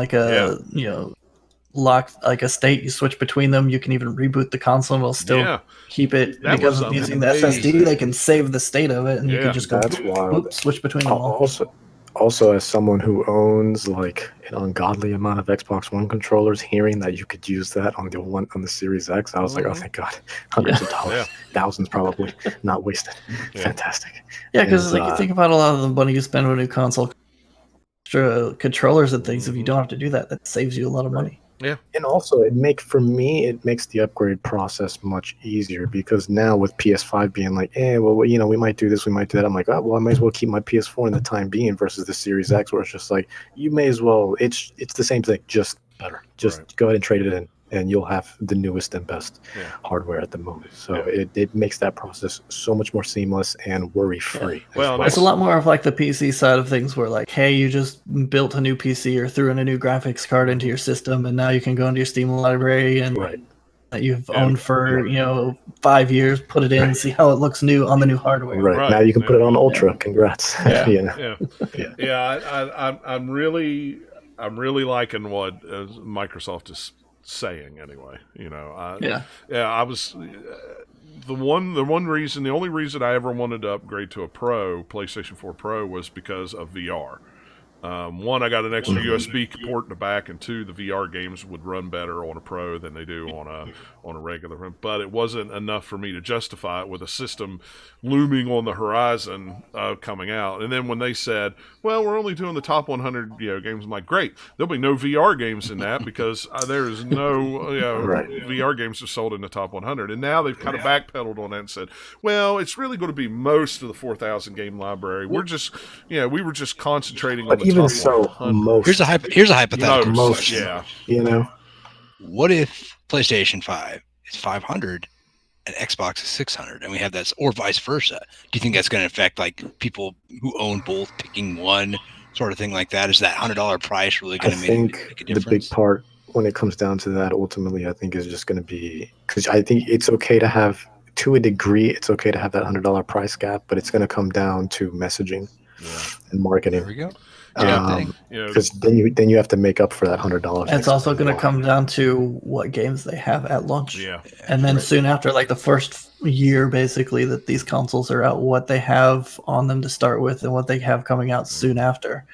locked a state. You switch between them. You can even reboot the console and it'll still Yeah, keep it That because was of using the amazing. SSD. They can save the state of it, and you Yeah. can just go That's boop, wild. boop, switch between them all. Also, as someone who owns an ungodly amount of Xbox One controllers, hearing that you could use that on the Series X, I was like, oh, thank God, hundreds of dollars, thousands probably, not wasted. Yeah. Fantastic. Yeah, because And, you think about a lot of the money you spend on a new console, extra controllers and things. If you don't have to do that, that saves you a lot of money. And also, it makes the upgrade process much easier, because now with PS5 being like, we might do this, we might do that. I'm like, oh, well, I might as well keep my PS4 in the time being, versus the Series X, where it's just like, you may as well. It's the same thing, just better. Just go ahead and trade it in, and you'll have the newest and best hardware at the moment. So it makes that process so much more seamless and worry-free. Well, It's a lot more of the PC side of things, where hey, you just built a new PC or threw in a new graphics card into your system, and now you can go into your Steam library and that you've owned for 5 years, put it in, see how it looks new on the new hardware. Right. Now you can put it on Ultra. Congrats. Yeah. I'm really liking what Microsoft is saying anyway. I was the only reason I ever wanted to upgrade to a PlayStation 4 Pro was because of VR. One, I got an extra USB port in the back, and two, the VR games would run better on a Pro than they do on a regular one. But it wasn't enough for me to justify it with a system looming on the horizon coming out. And then when they said, "Well, we're only doing the top 100 games," I'm like, "Great! There'll be no VR games in that because there is no VR games are sold in the top 100." And now they've kind of backpedaled on that and said, "Well, it's really going to be most of the 4,000 game library. We're just we were just concentrating on the even top so, 100." most here's a hypothetical most, question. Yeah. What if PlayStation 5 is 500 and Xbox is 600, and we have that, or vice versa? Do you think that's going to affect people who own both picking one, sort of thing like that? Is that $100 price really going to make a difference? The big part when it comes down to that, ultimately, I think is just going to be, because I think it's okay to have, to a degree, it's okay to have that $100 price gap, but it's going to come down to messaging and marketing. There we go. Because then you have to make up for that $100. It's also going to come down to what games they have at launch. Yeah. And then soon after, the first year, basically, that these consoles are out, what they have on them to start with and what they have coming out soon after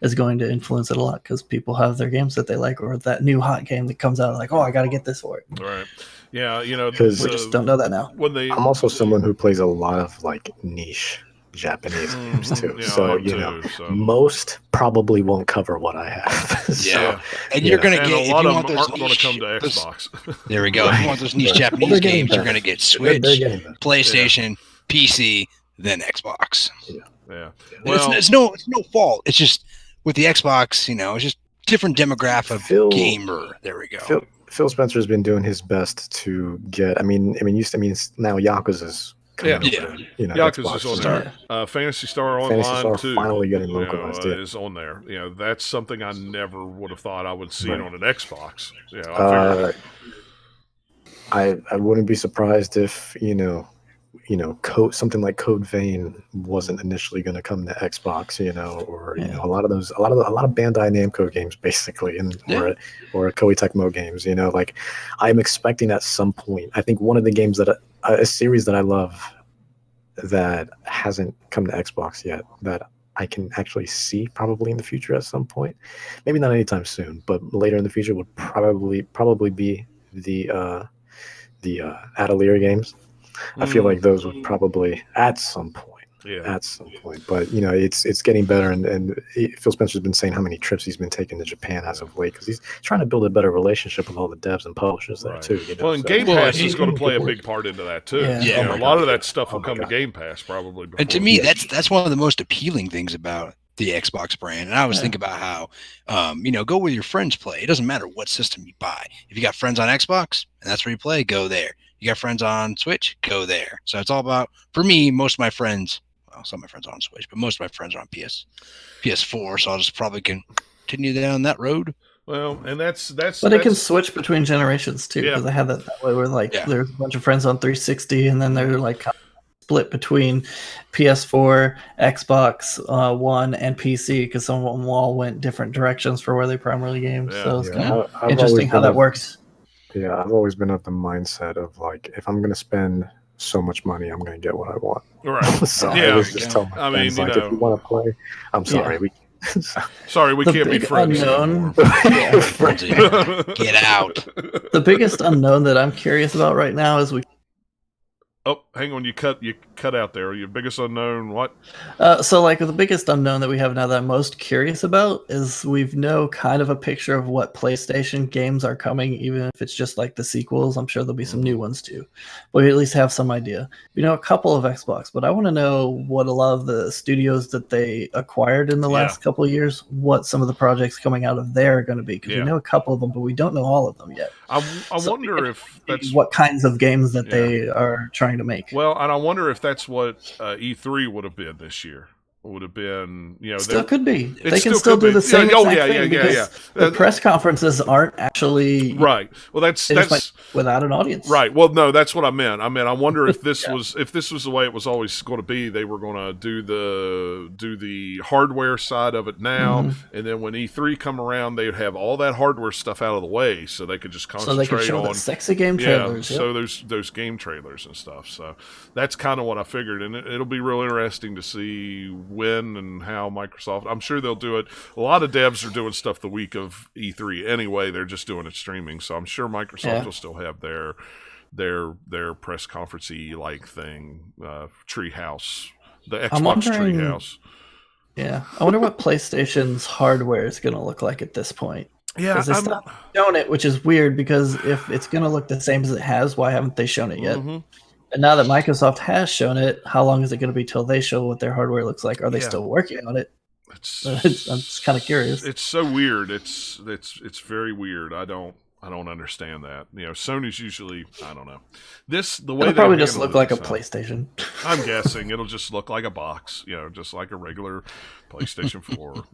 is going to influence it a lot, because people have their games that they like, or that new hot game that comes out, I got to get this for it. Right. Yeah, because we just don't know that now. I'm also someone who plays a lot of niche Japanese games too. Yeah, So most probably won't cover what I have. So, and you're gonna get a lot if you of want them those aren't going to come to those, Xbox. There we go. If you want those niche Japanese games, you're gonna get Switch, PlayStation, PC, then Xbox. Yeah. Well, it's no fault. It's just with the Xbox, it's just different demographic gamer. There we go. Phil Spencer's been doing his best to get. I mean, now Yakuza's coming over to, Yakuza's Xbox. on there. Phantasy Star Online too. Finally getting localized. Is on there. That's something I never would have thought I would see it on an Xbox. I wouldn't be surprised if something like Code Vein wasn't initially going to come to Xbox, or a lot of Bandai Namco games basically, or Koei Tecmo games, I'm expecting at some point. I think one of the games that a series that I love that hasn't come to Xbox yet that I can actually see probably in the future at some point, maybe not anytime soon, but later in the future would probably be the Atelier games. I feel like those would probably at some point. But it's getting better, and Phil Spencer's been saying how many trips he's been taking to Japan as of late because he's trying to build a better relationship with all the devs and publishers there too. Game Pass is going to play a big part into that too. A lot of that stuff will come to Game Pass probably. And to me, that's one of the most appealing things about the Xbox brand. And I always think about how, go where your friends play. It doesn't matter what system you buy. If you got friends on Xbox and that's where you play, go there. You got friends on Switch, go there. So it's all about, for me, most of my friends, some of my friends are on Switch, but most of my friends are on PS4. So I'll just probably continue down that road. Well, and that's. But it can switch between generations too, because I had that way where there's a bunch of friends on 360, and then they're split between PS4, Xbox One, and PC because some of them all went different directions for where they primarily game. So it's kind of interesting how that works. Yeah, I've always been of the mindset of if I'm going to spend so much money, I'm going to get what I want. Right. So I always just tell my friends, if you want to play, I'm sorry. Sorry, we can't be friends anymore. Get out. The biggest unknown that I'm curious about right now is Oh, hang on! You cut out there. Your biggest unknown, what? So the biggest unknown that we have now that I'm most curious about is we've know kind of a picture of what PlayStation games are coming, even if it's just the sequels. I'm sure there'll be some new ones too, but we at least have some idea. We know a couple of Xbox, but I want to know what a lot of the studios that they acquired in the last couple of years, what some of the projects coming out of there are going to be, because we know a couple of them, but we don't know all of them yet. I wonder if that's what kinds of games that they are trying to make. Well, and I wonder if that's what E3 would have been this year. Would have been, still could be. They can still do the same exact thing because the press conferences aren't actually right. Well, that's without an audience. Right. Well, no, that's what I meant. I wonder if this was the way it was always going to be. They were going to do the hardware side of it now, and then when E3 come around, they'd have all that hardware stuff out of the way, so they could just concentrate so they could show on the sexy game trailers. So those game trailers and stuff. So that's kind of what I figured, and it'll be real interesting to see when and how Microsoft. I'm sure they'll do it. A lot of devs are doing stuff the week of E3 anyway. They're just doing it streaming, so I'm sure Microsoft will still have their press conference-y thing, Treehouse, the Xbox Treehouse. Yeah, I wonder what PlayStation's hardware is going to look like at this point. Yeah, because they stopped showing it, which is weird because if it's going to look the same as it has, why haven't they shown it yet? And now that Microsoft has shown it, how long is it going to be till they show what their hardware looks like? Are they still working on it? I'm just kind of curious. It's so weird. It's very weird. I don't understand that. Sony's usually, I don't know. The way it'll probably just look like a PlayStation. I'm guessing it'll just look like a box, just like a regular PlayStation 4,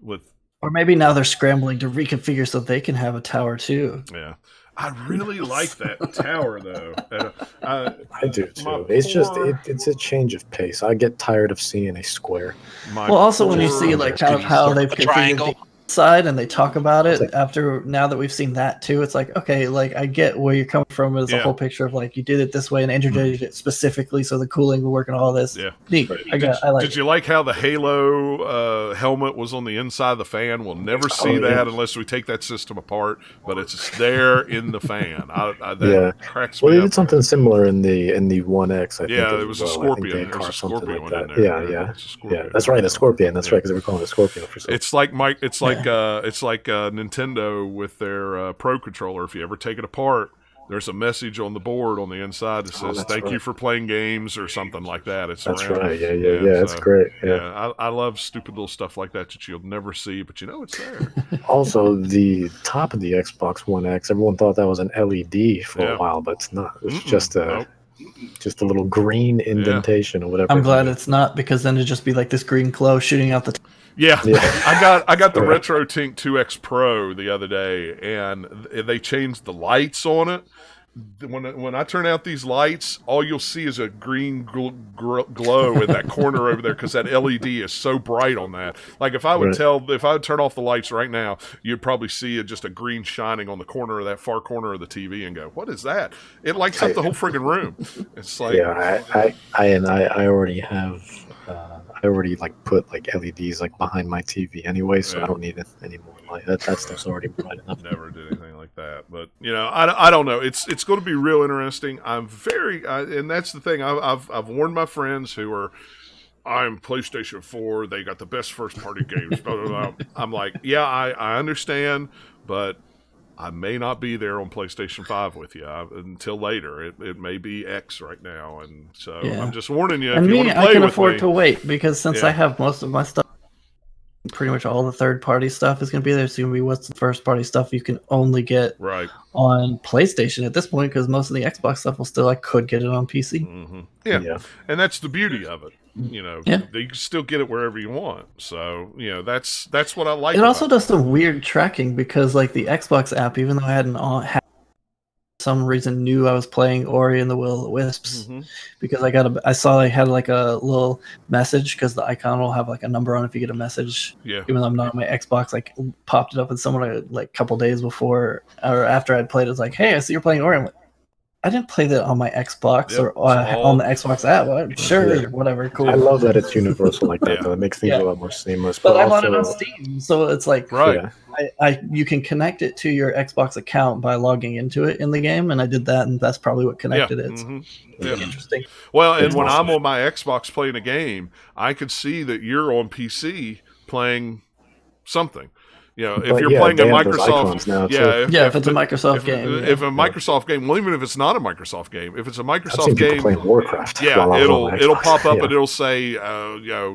with. Or maybe now they're scrambling to reconfigure so they can have a tower too. Yeah. I really like that tower, though. I do too. It's a change of pace. I get tired of seeing a square. Also when you see kind of how they've configured side and they talk about it after. Now that we've seen that too, it's like, okay, like I get where you're coming from. As a whole picture of like you did it this way and introduced it specifically so the cooling will work and all this. Yeah, neat. Did you like how the Halo helmet was on the inside of the fan? We'll never see that unless we take that system apart, but it's there in the fan. That cracks me up. Well, they did something similar in the One X. I think. Yeah, it was a Scorpion. There's a Scorpion one in there. Yeah, that's right. The Scorpion. That's right, because they were calling it Scorpion for some. It's like Nintendo with their Pro controller. If you ever take it apart, there's a message on the board on the inside that says "Thank you for playing games" or something like that. That's right. Yeah. That's great. Yeah, I love stupid little stuff like that you'll never see, but you know it's there. Also, the top of the Xbox One X, everyone thought that was an LED for a while, but it's not. It's just a little green indentation or whatever. I'm glad it's not, because then it'd just be like this green glow shooting out the. I got the RetroTink 2X Pro the other day, and they changed the lights on it. When I turn out these lights, all you'll see is a green glow in that corner over there, because that LED is so bright on that. Like if I would turn off the lights right now, you'd probably see just a green shining on the corner of that far corner of the TV and go, "What is that?" It lights up the whole friggin' room. It's like I already have. I already put LEDs behind my TV anyway, so I don't need it anymore. That stuff's already bright enough. Never did anything like that, but I don't know. It's going to be real interesting. I'm very, and that's the thing. I've warned my friends who are. I'm PlayStation 4. They got the best first party games. Blah, blah, blah. I'm like, I understand, but I may not be there on PlayStation 5 with you until later. It may be X right now, and so I'm just warning you. And if you want to play I can with afford me, to wait, because since I have most of my stuff, pretty much all the third-party stuff is going to be there. It's going to be what's the first-party stuff you can only get on PlayStation at this point, because most of the Xbox stuff will still, I could get it on PC. Mm-hmm. Yeah, and that's the beauty of it. You can still get it wherever you want. So that's what I like. It also does some weird tracking, because the Xbox app, even though I hadn't had some reason knew I was playing Ori and the Will of the Wisps, because I saw they had a little message, because the icon will have a number on if you get a message. Even though I'm not on my Xbox, popped it up, and someone a couple days before or after I'd played it was like, "Hey, I see you're playing Ori." I'm like, I didn't play that on my Xbox or on the Xbox app. Well, sure, whatever, cool. I love that it's universal like that, though. It makes things a lot more seamless. But I'm on it on Steam, so it's you can connect it to your Xbox account by logging into it in the game, and I did that, and that's probably what connected it. It's interesting. Well, and when I'm on my Xbox playing a game, I could see that you're on PC playing something. If you're playing a Microsoft, if it's a Microsoft game, if a Microsoft game, well, even if it's not a Microsoft game, if it's a Microsoft game, playing Warcraft, it'll pop up and it'll say,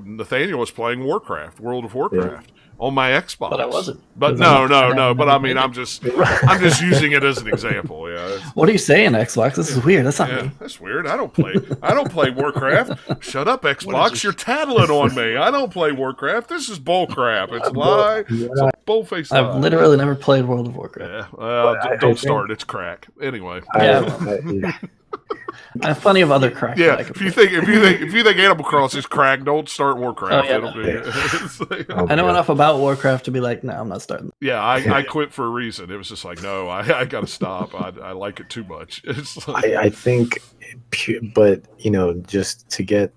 Nathaniel was playing Warcraft, World of Warcraft. On my Xbox, but I wasn't. But no. But I mean, I'm just using it as an example. Yeah. What are you saying, Xbox? This is weird. That's not me. That's weird. I don't play Warcraft. Shut up, Xbox. You're tattling on me. I don't play Warcraft. This is bull crap. It's a lie. It's a bullface lie. I've literally never played World of Warcraft. Yeah. Well, don't start. It's crack. Anyway. I have plenty of other crack. Yeah, if you think Animal Crossing is crack, don't start Warcraft. I know enough about Warcraft to be like, no, I'm not starting. Yeah, I quit for a reason. It was just like, no, I got to stop. I like it too much. It's I think, but just to get,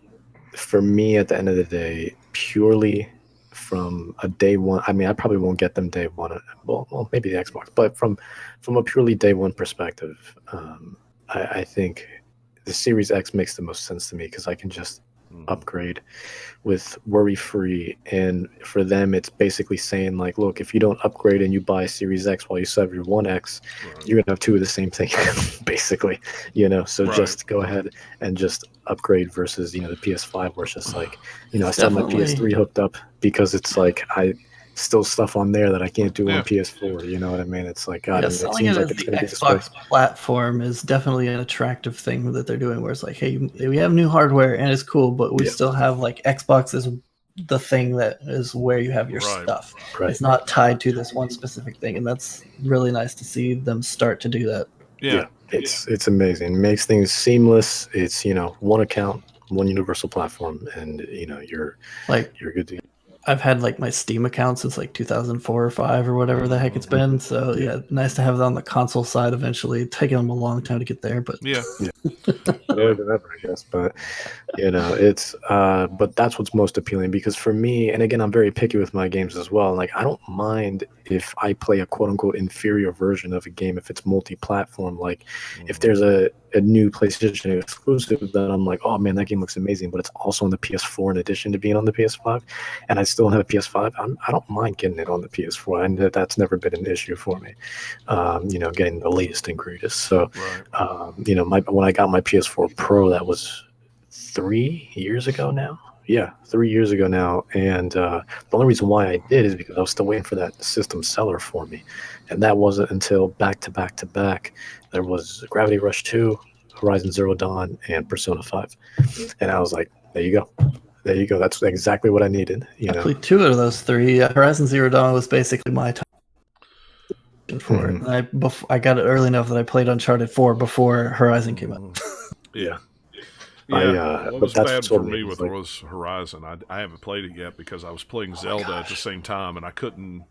for me at the end of the day, purely from a day one. I mean, I probably won't get them day one. Well, maybe the Xbox, but from a purely day one perspective. I think the Series X makes the most sense to me, because I can just upgrade with worry-free. And for them, it's basically saying, look, if you don't upgrade and you buy Series X while you still have your One X, you're going to have two of the same thing, basically. So just go ahead and just upgrade versus, the PS5, where it's just I still have my PS3 hooked up, because it's still stuff on there that I can't do on PS4. You know what I mean? It's God, it selling seems it like as it's the going to be Xbox platform is definitely an attractive thing that they're doing, where it's hey, we have new hardware and it's cool, but we still have Xbox is the thing that is where you have your stuff. It's not tied to this one specific thing, and that's really nice to see them start to do that. It's amazing. It makes things seamless. It's one account, one universal platform, and you're good to go. I've had like my Steam account since like 2004 or 5 or whatever the heck it's been. So yeah, nice to have it on the console side eventually. It's taken them a long time to get there, but Yeah. More than ever, I guess. But it's but that's what's most appealing because for me, and again, I'm very picky with my games as well. Like I don't mind if I play a quote unquote inferior version of a game if it's multi-platform. Like if there's a new PlayStation exclusive, then I'm like, oh man, that game looks amazing, but it's also on the PS4 in addition to being on the PS5, and I still have a PS5. I don't mind getting it on the PS4, and that's never been an issue for me. Getting the latest and greatest. So, when I got my PS4 Pro, that was 3 years ago now. Yeah, 3 years ago now. And the only reason why I did is because I was still waiting for that system seller for me. And that wasn't until back to back to back. There was Gravity Rush 2, Horizon Zero Dawn, and Persona 5. And I was like, there you go. There you go. That's exactly what I needed. I played 2 of those 3. Horizon Zero Dawn was basically my time for it. I got it early enough that I played Uncharted 4 before Horizon came out. Yeah. Yeah, what was bad for me was Horizon. I haven't played it yet because I was playing Zelda at the same time, and I couldn't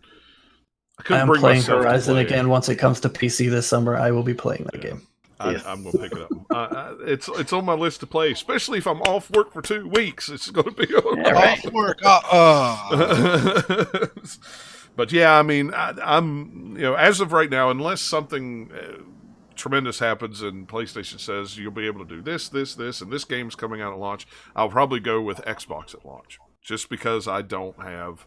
I'm bring playing myself Horizon to play again once it comes to PC this summer. I will be playing that game. I'm going to pick it up. It's on my list to play, especially if I'm off work for 2 weeks. It's going to be off work. But yeah, I mean, I'm as of right now, unless something tremendous happens and PlayStation says you'll be able to do this, and this game's coming out at launch, I'll probably go with Xbox at launch, just because I don't have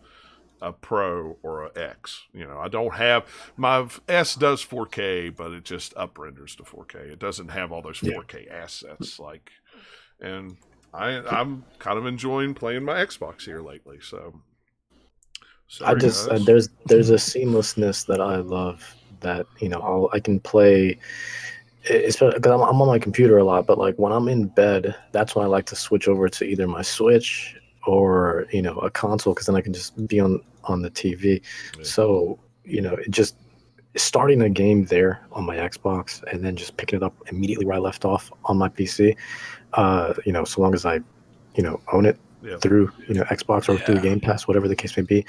a Pro or a X. I don't have my S does 4K, but it just up renders to 4K. It doesn't have all those 4K assets and I'm kind of enjoying playing my Xbox here lately. So I just there's a seamlessness that I love that I can play. Because I'm on my computer a lot, but like when I'm in bed, that's when I like to switch over to either my Switch or a console, because then I can just be on the TV. Yeah. So it just starting a game there on my Xbox and then just picking it up immediately where I left off on my PC. So long as I own it through Xbox or through Game Pass, whatever the case may be,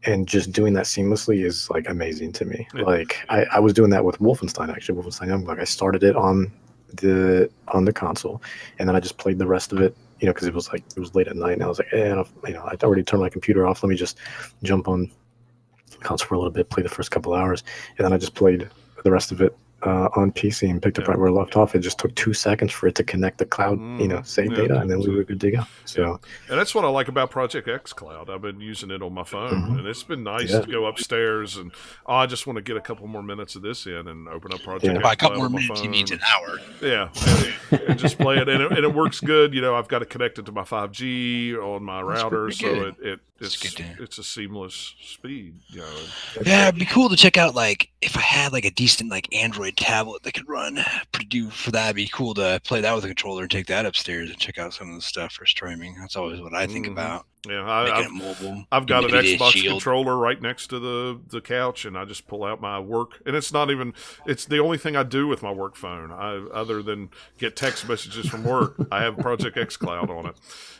and just doing that seamlessly is like amazing to me. Yeah. Like I was doing that with Wolfenstein, actually. Wolfenstein Young, like I started it on the console, and then I just played the rest of it, because it was late at night, and I was like, I'd already turned my computer off. Let me just jump on the console for a little bit, play the first couple hours, and then I just played the rest of it on PC and picked up right where I left off. It just took 2 seconds for it to connect the cloud, save data, and then we were good to go. So, and that's what I like about Project X Cloud. I've been using it on my phone, and it's been nice to go upstairs and I just want to get a couple more minutes of this in and open up Project X By a couple Cloud more on my minutes, phone. he means an hour. Yeah, and just play it, and it works good. I've got it connected to my 5G on my router, so it's a seamless speed. Yeah, it'd be cool to check out. Like if I had like a decent Android tablet that could run Purdue for that, it'd be cool to play that with a controller and take that upstairs and check out some of the stuff for streaming. That's always what I think about. Yeah, I've got an Xbox controller right next to the couch, and I just pull out my work. And it's the only thing I do with my work phone. Other than get text messages from work, I have Project X Cloud on it.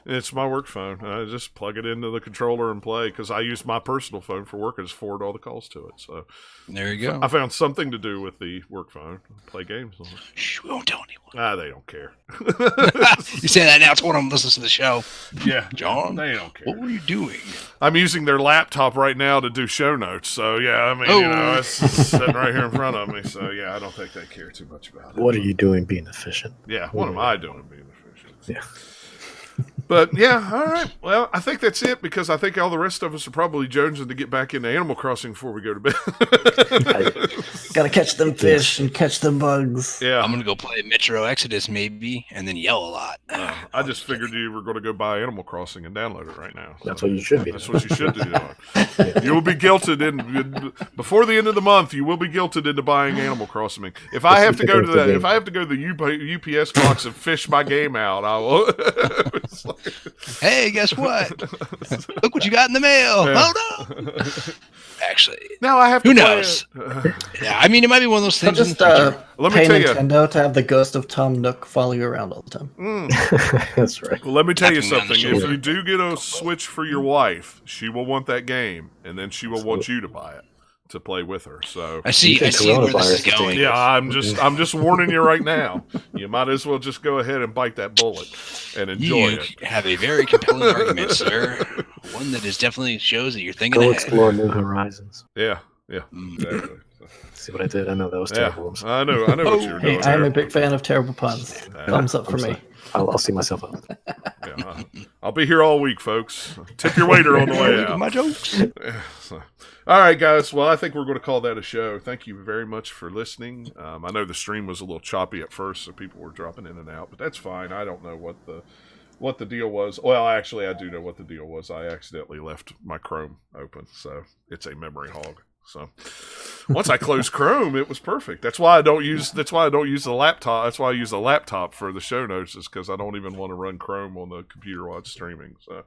And it's my work phone. I just plug it into the controller and play, because I use my personal phone for work and just forward all the calls to it. So there you go. I found something to do with the work phone. Play games on it. Shh, we won't tell anyone. They don't care. You say that now. It's one of them listens to the show. Yeah, John, they don't care. What were you doing? I'm using their laptop right now to do show notes. So yeah, it's sitting right here in front of me. So yeah, I don't think they care too much about it. What are you doing being efficient? Yeah, what am I doing being efficient? Yeah. But yeah, all right. Well, I think that's it, because I think all the rest of us are probably jonesing to get back into Animal Crossing before we go to bed. Gotta catch them fish and catch them bugs. Yeah, I'm gonna go play Metro Exodus maybe, and then yell a lot. I just figured you were going to go buy Animal Crossing and download it right now. That's what you should be. That's what you should do. You will be guilted before the end of the month. You will be guilted into buying Animal Crossing. If I have to go to the UPS box and fish my game out, I will. Hey, guess what? Look what you got in the mail. Yeah. Hold on. Actually, Now I have to who play knows? Yeah, I mean, it might be one of those So things. in just the future. Let me pay tell you. Nintendo to have the ghost of Tom Nook follow you around all the time. That's right. Well, let me tell you Tapping me on the something. If shoulder. you do get a Switch for your wife, she will want that game, and then she will want you to buy it to play with her. So I see where this is coronavirus going. yeah, I'm just warning you right now. You might as well just go ahead and bite that bullet and enjoy You it. have a very compelling argument, sir. One that is definitely shows that you're thinking Go ahead. explore new horizons. Yeah, Mm. exactly. See what I did? I know that was Yeah, terrible. I'm sorry. I know what you were Hey, doing I'm there. a big fan of terrible puns. Thumbs up for I'm me. sorry. I'll see myself out. Yeah, I'll be here all week, folks. Tip your waiter on the way out. My jokes. Yeah, so. All right, guys. Well, I think we're going to call that a show. Thank you very much for listening. I know the stream was a little choppy at first, so people were dropping in and out, but that's fine. I don't know what the deal was. Well, actually, I do know what the deal was. I accidentally left my Chrome open, so it's a memory hog. So once I closed Chrome, it was perfect. That's why I don't use the laptop. That's why I use the laptop for the show notes, is because I don't even want to run Chrome on the computer while it's streaming. So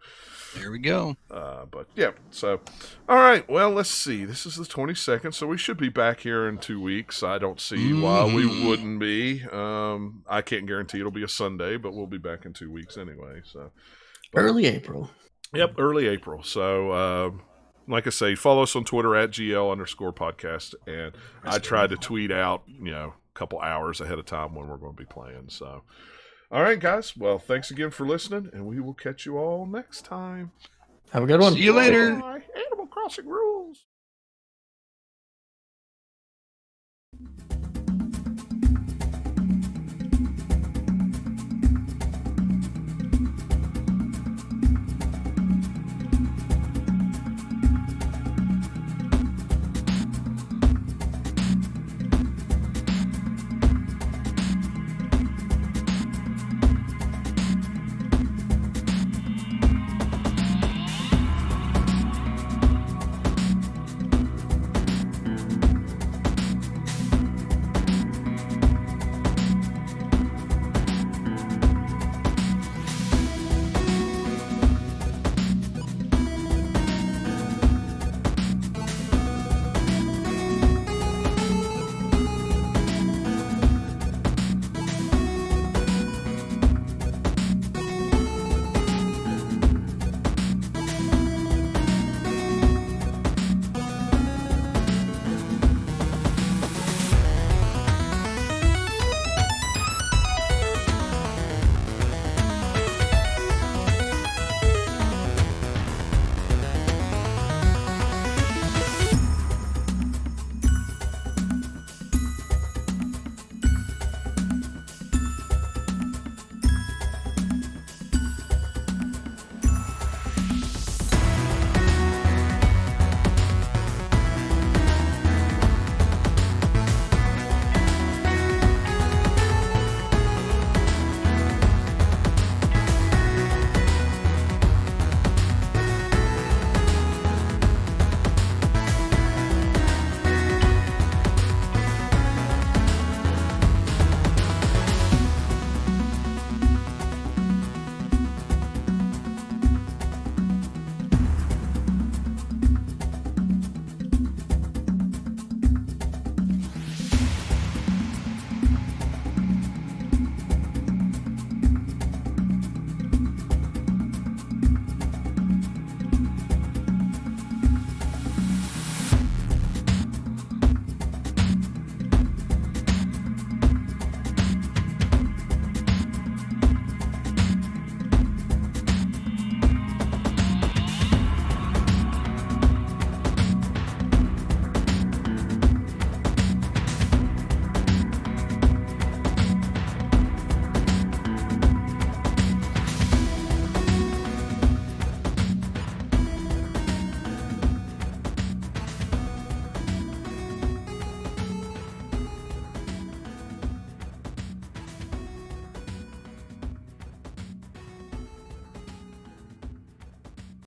There we go. but yeah. So all right. Well, let's see. This is the 22nd, so we should be back here in 2 weeks. I don't see why we wouldn't be. I can't guarantee it'll be a Sunday, but we'll be back in 2 weeks anyway. So Early April. Yep, early April. So, like I say, follow us on Twitter at GL_podcast, and I try to tweet out, a couple hours ahead of time when we're going to be playing. So, all right, guys. Well, thanks again for listening, and we will catch you all next time. Have a good one. See you later. Bye. Animal Crossing rules.